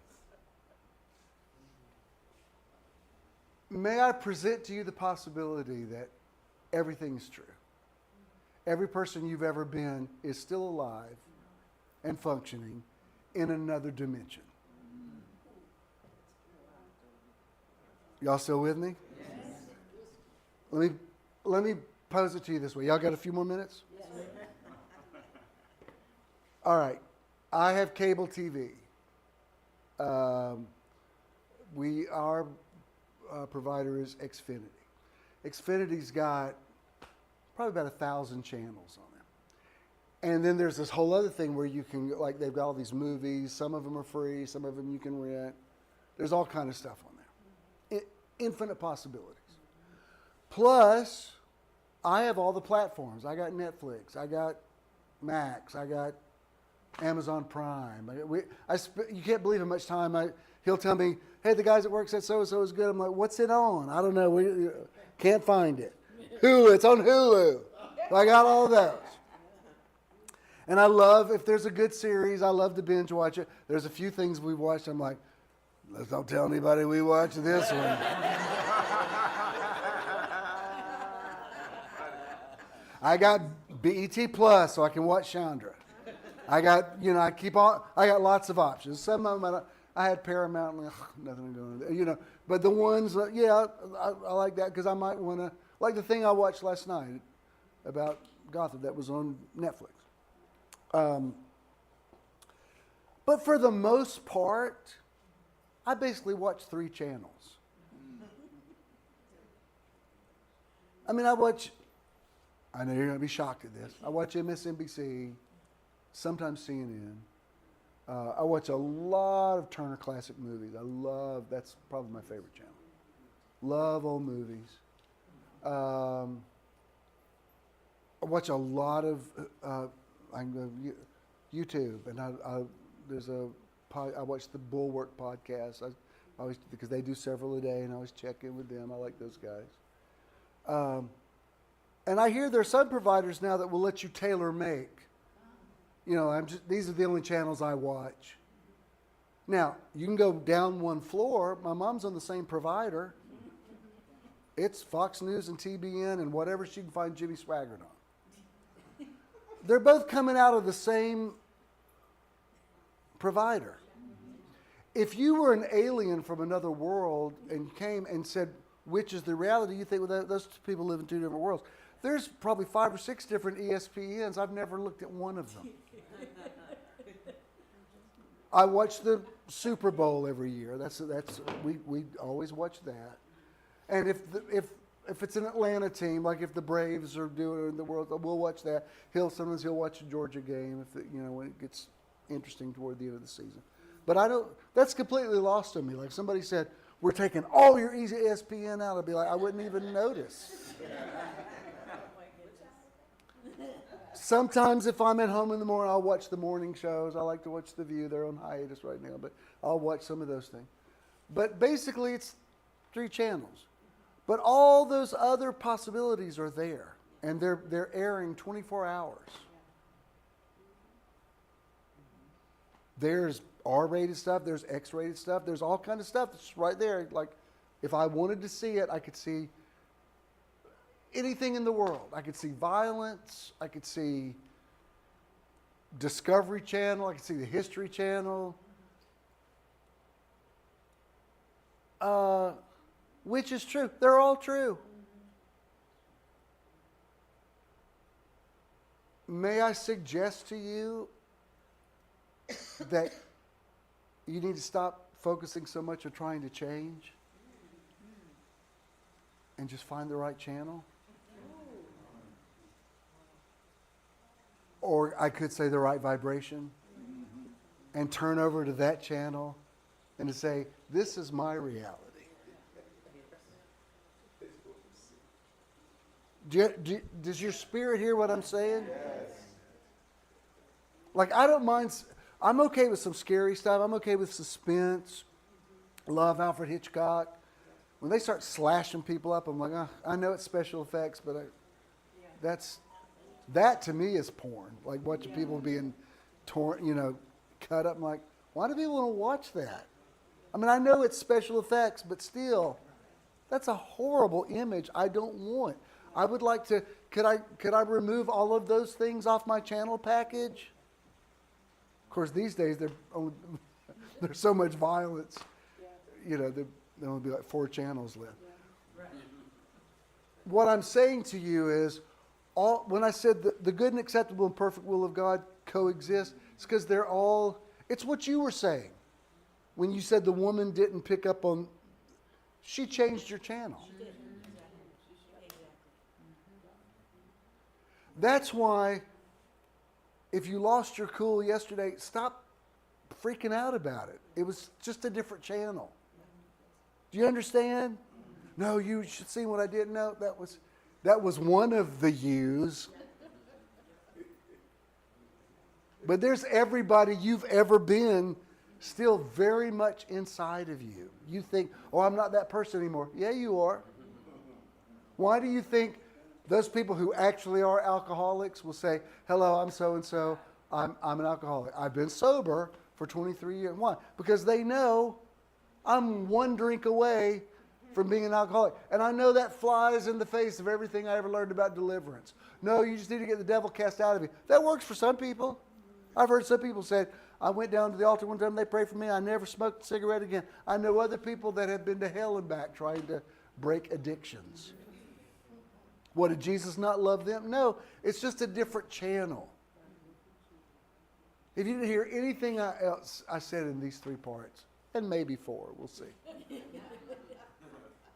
May I present to you the possibility that everything's true. Every person you've ever been is still alive and functioning in another dimension. Y'all still with me? Yes. Let me pose it to you this way. Y'all got a few more minutes? Yes. All right. I have cable TV. Our provider is Xfinity. Xfinity's got probably about 1,000 channels on it. And then there's this whole other thing where you can, like, they've got all these movies. Some of them are free. Some of them you can rent. There's all kind of stuff on there. Infinite possibilities. Plus, I have all the platforms. I got Netflix. I got Max. I got Amazon Prime. You can't believe how much time he'll tell me, hey, the guys at work said so-and-so is good. I'm like, what's it on? I don't know. We can't find it. Hulu, it's on Hulu. So I got all those. And I love, if there's a good series, I love to binge watch it. There's a few things we've watched. I'm like, let's don't tell anybody we watched this one. I got BET Plus so I can watch Chandra. I got, I got lots of options. Some of them, I had Paramount, and nothing going on, But the ones, I like that because I might want to, like the thing I watched last night about Gotham that was on Netflix. But for the most part, I basically watch 3 channels. I mean, I know you're going to be shocked at this. I watch MSNBC, sometimes CNN. I watch a lot of Turner Classic Movies. That's probably my favorite channel. Love old movies. I watch a lot of YouTube, and I watch the Bulwark podcast. I always, because they do several a day, and I always check in with them. I like those guys. And I hear there's some providers now that will let you tailor make. These are the only channels I watch. Now, you can go down one floor. My mom's on the same provider. It's Fox News and TBN and whatever she can find Jimmy Swaggart on. They're both coming out of the same provider. If you were an alien from another world and came and said, which is the reality, you think, well, those two people live in 2 different worlds. There's probably 5 or 6 different ESPNs. I've never looked at one of them. I watch the Super Bowl every year. We always watch that. And if it's an Atlanta team, like if the Braves are doing the World, we'll watch that. Sometimes he'll watch a Georgia game when it gets interesting toward the end of the season. But that's completely lost on me. Like somebody said, we're taking all your ESPN out. I'd be like, I wouldn't even notice. Sometimes if I'm at home in the morning, I'll watch the morning shows. I like to watch The View. They're on hiatus right now, but I'll watch some of those things. But basically, it's 3 channels. But all those other possibilities are there, and they're airing 24 hours. There's R-rated stuff. There's X-rated stuff. There's all kind of stuff that's right there. Like, if I wanted to see it, I could see anything in the world. I could see violence. I could see Discovery Channel. I could see the History Channel. Which is true. They're all true. May I suggest to you that you need to stop focusing so much on trying to change and just find the right channel? Or I could say the right vibration and turn over to that channel and to say, this is my reality. Does your spirit hear what I'm saying? Yes. Like, I don't mind I'm okay with some scary stuff. I'm okay with suspense. Love Alfred Hitchcock. When they start slashing people up, I'm like, oh, I know it's special effects, but that to me is porn. Like watching people being torn, cut up. I'm like, why do people want to watch that? I mean, I know it's special effects, but still, that's a horrible image I don't want. I would like to, could I remove all of those things off my channel package? Of course, these days, there's so much violence. There'll only be like 4 channels left. What I'm saying to you is, when I said the good and acceptable and perfect will of God coexist, it's because it's what you were saying. When you said the woman didn't pick up on, she changed your channel. She did. Exactly. That's why, if you lost your cool yesterday, stop freaking out about it. It was just a different channel. Do you understand? No, you should see what I did. No, that was one of the yous. But there's everybody you've ever been still very much inside of you. You think, oh, I'm not that person anymore. Yeah, you are. Why do you think those people who actually are alcoholics will say, hello, I'm so-and-so, I'm an alcoholic. I've been sober for 23 years. Why? Because they know I'm one drink away from being an alcoholic. And I know that flies in the face of everything I ever learned about deliverance. No, you just need to get the devil cast out of you. That works for some people. I've heard some people say, I went down to the altar one time, they prayed for me, I never smoked a cigarette again. I know other people that have been to hell and back trying to break addictions. What, did Jesus not love them? No, it's just a different channel. If you didn't hear anything else I said in these 3 parts, and maybe 4, we'll see.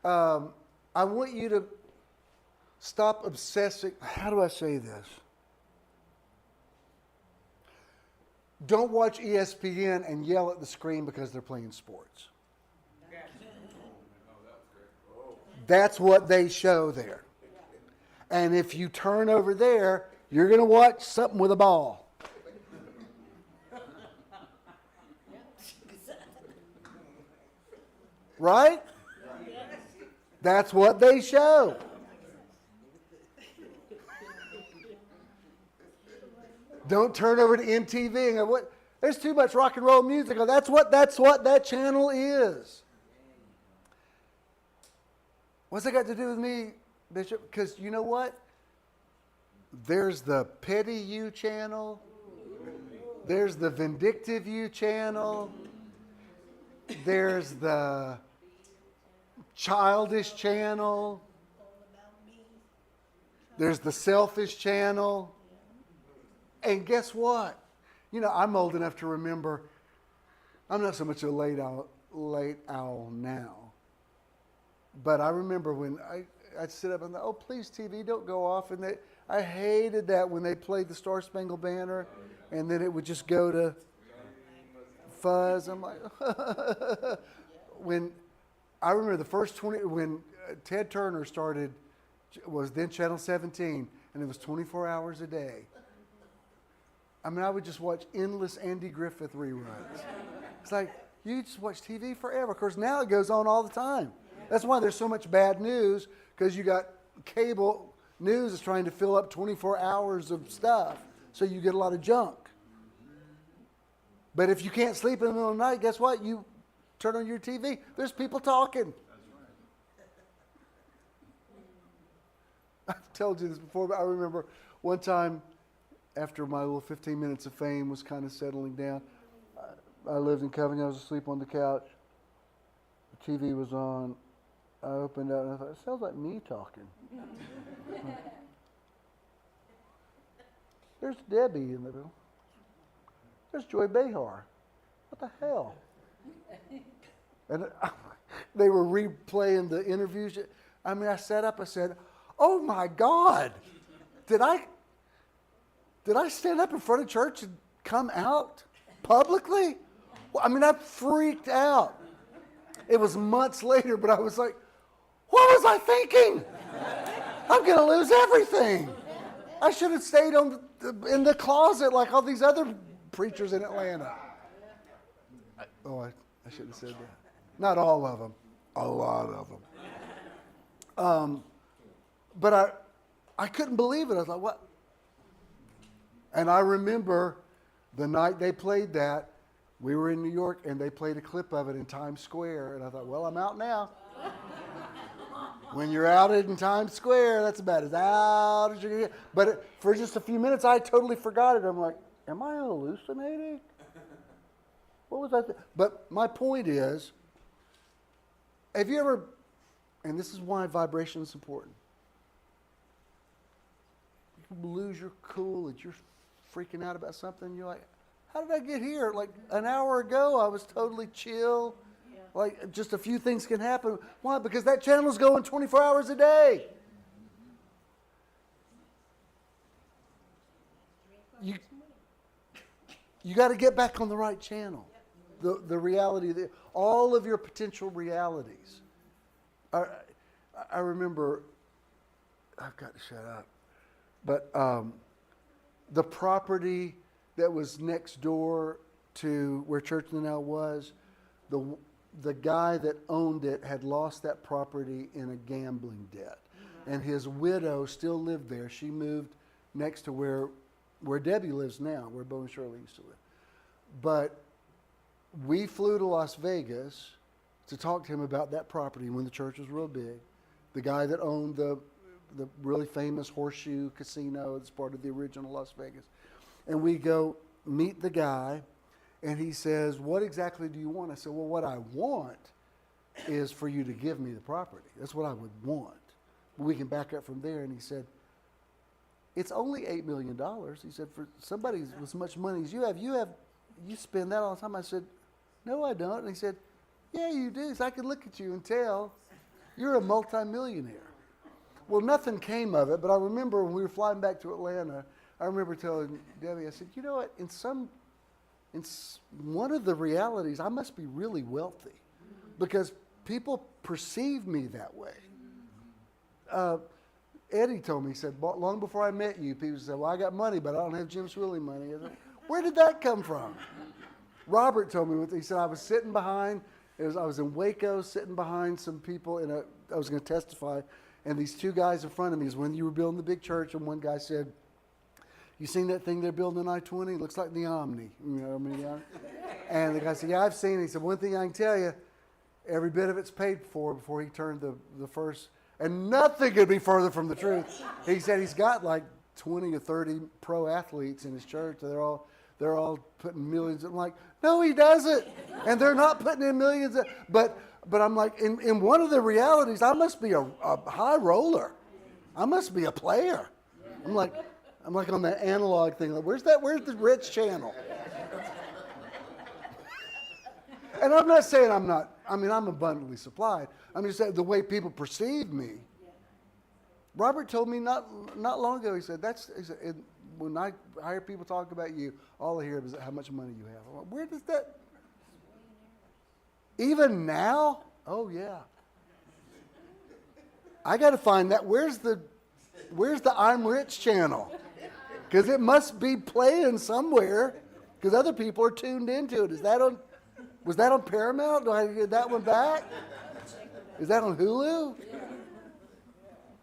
I want you to stop obsessing. How do I say this? Don't watch ESPN and yell at the screen because they're playing sports. That's what they show there. And if you turn over there, you're going to watch something with a ball. Right? That's what they show. Don't turn over to MTV and go, what? There's too much rock and roll music. Oh, that's what that channel is. What's that got to do with me, Bishop? Because you know what? There's the petty you channel. There's the vindictive you channel. There's the childish channel. There's the selfish channel. And guess what? I'm old enough to remember, I'm not so much a late owl now. But I remember when I'd sit up and oh, please, TV, don't go off. And I hated that when they played the Star Spangled Banner and then it would just go to fuzz. I'm like, I remember the first when Ted Turner was then Channel 17, and it was 24 hours a day. I mean, I would just watch endless Andy Griffith reruns. It's like, you just watch TV forever. Of course, now it goes on all the time. That's why there's so much bad news, because you got cable news is trying to fill up 24 hours of stuff, so you get a lot of junk. But if you can't sleep in the middle of the night, guess what? You turn on your TV, there's people talking. I've told you this before, but I remember one time after my little 15 minutes of fame was kind of settling down, I lived in Covington. I was asleep on the couch. The TV was on. I opened up and I thought, it sounds like me talking. There's Debbie in the middle. There's Joy Behar. What the hell? And they were replaying the interviews. I mean, I sat up, I said, oh my God, did I stand up in front of church and come out publicly? Well, I mean, I freaked out. It was months later, but I was like, what was I thinking? I'm going to lose everything. I should have stayed in the closet like all these other preachers in Atlanta. I shouldn't have said that. Not all of them. A lot of them. But I couldn't believe it. I was like, what? And I remember the night they played that, we were in New York, and they played a clip of it in Times Square. And I thought, well, I'm out now. When you're out in Times Square, that's about as out as you're going to get. But for just a few minutes, I totally forgot it. I'm like, am I hallucinating? What was I? But my point is, have you ever, and this is why vibration is important. You lose your cool and you're freaking out about something. You're like, how did I get here? Like an hour ago, I was totally chill. Yeah. Like just a few things can happen. Why? Because that channel's going 24 hours a day. You got to get back on the right channel. The reality, all of your potential realities. I remember, I've got to shut up, but the property that was next door to where Church in the Now was, the guy that owned it had lost that property in a gambling debt. And his widow still lived there. She moved next to where Debbie lives now, where Bo and Shirley used to live. But we flew to Las Vegas to talk to him about that property when the church was real big. The guy that owned the really famous Horseshoe Casino, it's part of the original Las Vegas. And we go meet the guy, and he says, what exactly do you want? I said, well, what I want is for you to give me the property. That's what I would want. We can back up from there. And he said, it's only $8 million. He said, for somebody with as much money as you spend that all the time. I said, no, I don't. And he said, yeah, you do. So I could look at you and tell you're a multimillionaire. Well, nothing came of it, but I remember when we were flying back to Atlanta, I remember telling Debbie, I said, you know what, in one of the realities, I must be really wealthy because people perceive me that way. Eddie told me, he said, long before I met you, people said, well, I got money, but I don't have Jim Swilley money. I said, where did that come from? Robert told me, he said, I was sitting behind, I was in Waco, sitting behind some people, I was going to testify, and these two guys in front of me is when you were building the big church, and one guy said, you seen that thing they're building in I-20? It looks like the Omni. You know what I mean? And the guy said, yeah, I've seen it. He said, one thing I can tell you, every bit of it's paid for before he turned the first, and nothing could be further from the truth. He said he's got like 20 or 30 pro athletes in his church. They're all putting millions. I'm like, no, he doesn't. And they're not putting in millions. But I'm like, in one of the realities, I must be a high roller. I must be a player. I'm like on that analog thing. Like, where's the rich channel? And I'm not saying I'm abundantly supplied. I'm just saying the way people perceive me. Robert told me not long ago, he said, when I hear people talk about you, all I hear is how much money you have. I'm like, where does that? Even now? Oh, yeah. I got to find that. Where's the I'm Rich channel? Because it must be playing somewhere because other people are tuned into it. Was that on Paramount? Do I get that one back? Is that on Hulu?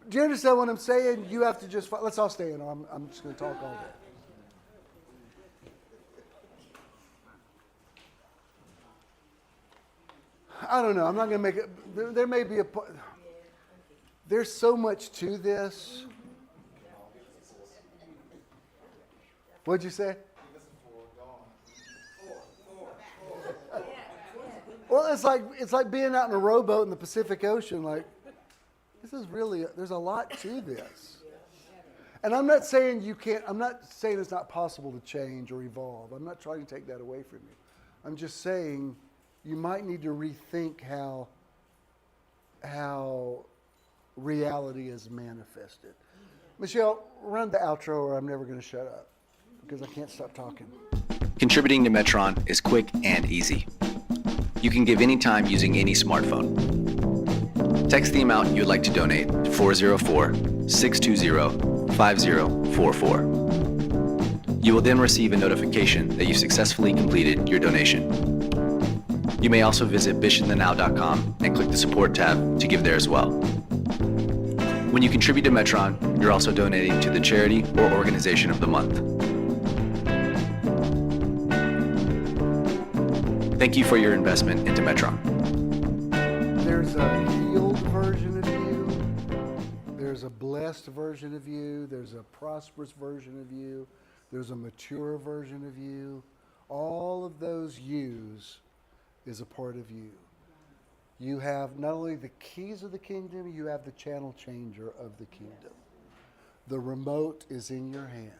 Do you understand what I'm saying? You have to just, let's all stay in. I'm just going to talk all day. I don't know. I'm not going to make it. There may be there's so much to this. What'd you say? Well, it's like being out in a rowboat in the Pacific Ocean. Like, this is really, there's a lot to this. And I'm not saying it's not possible to change or evolve. I'm not trying to take that away from you. I'm just saying you might need to rethink how reality is manifested. Michelle, run the outro or I'm never going to shut up because I can't stop talking. Contributing to Metron is quick and easy. You can give any time using any smartphone. Text the amount you would like to donate to 404-620-5044. You will then receive a notification that you successfully completed your donation. You may also visit bishopthenow.com and click the support tab to give there as well. When you contribute to Metron, you're also donating to the charity or organization of the month. Thank you for your investment into Metron. There's a healed version of you. There's a blessed version of you. There's a prosperous version of you. There's a mature version of you. All of those yous is a part of you. You have not only the keys of the kingdom, you have the channel changer of the kingdom. The remote is in your hand.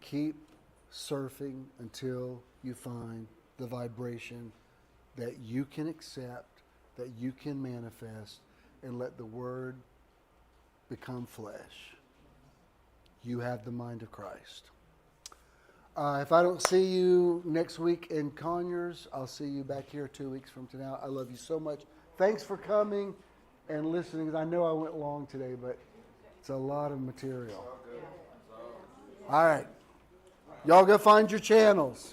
Keep surfing until you find the vibration that you can accept, that you can manifest, and let the word become flesh. You have the mind of Christ. If I don't see you next week in Conyers, I'll see you back here 2 weeks from now. I love you so much. Thanks for coming and listening. I know I went long today, but it's a lot of material. All right. Y'all go find your channels.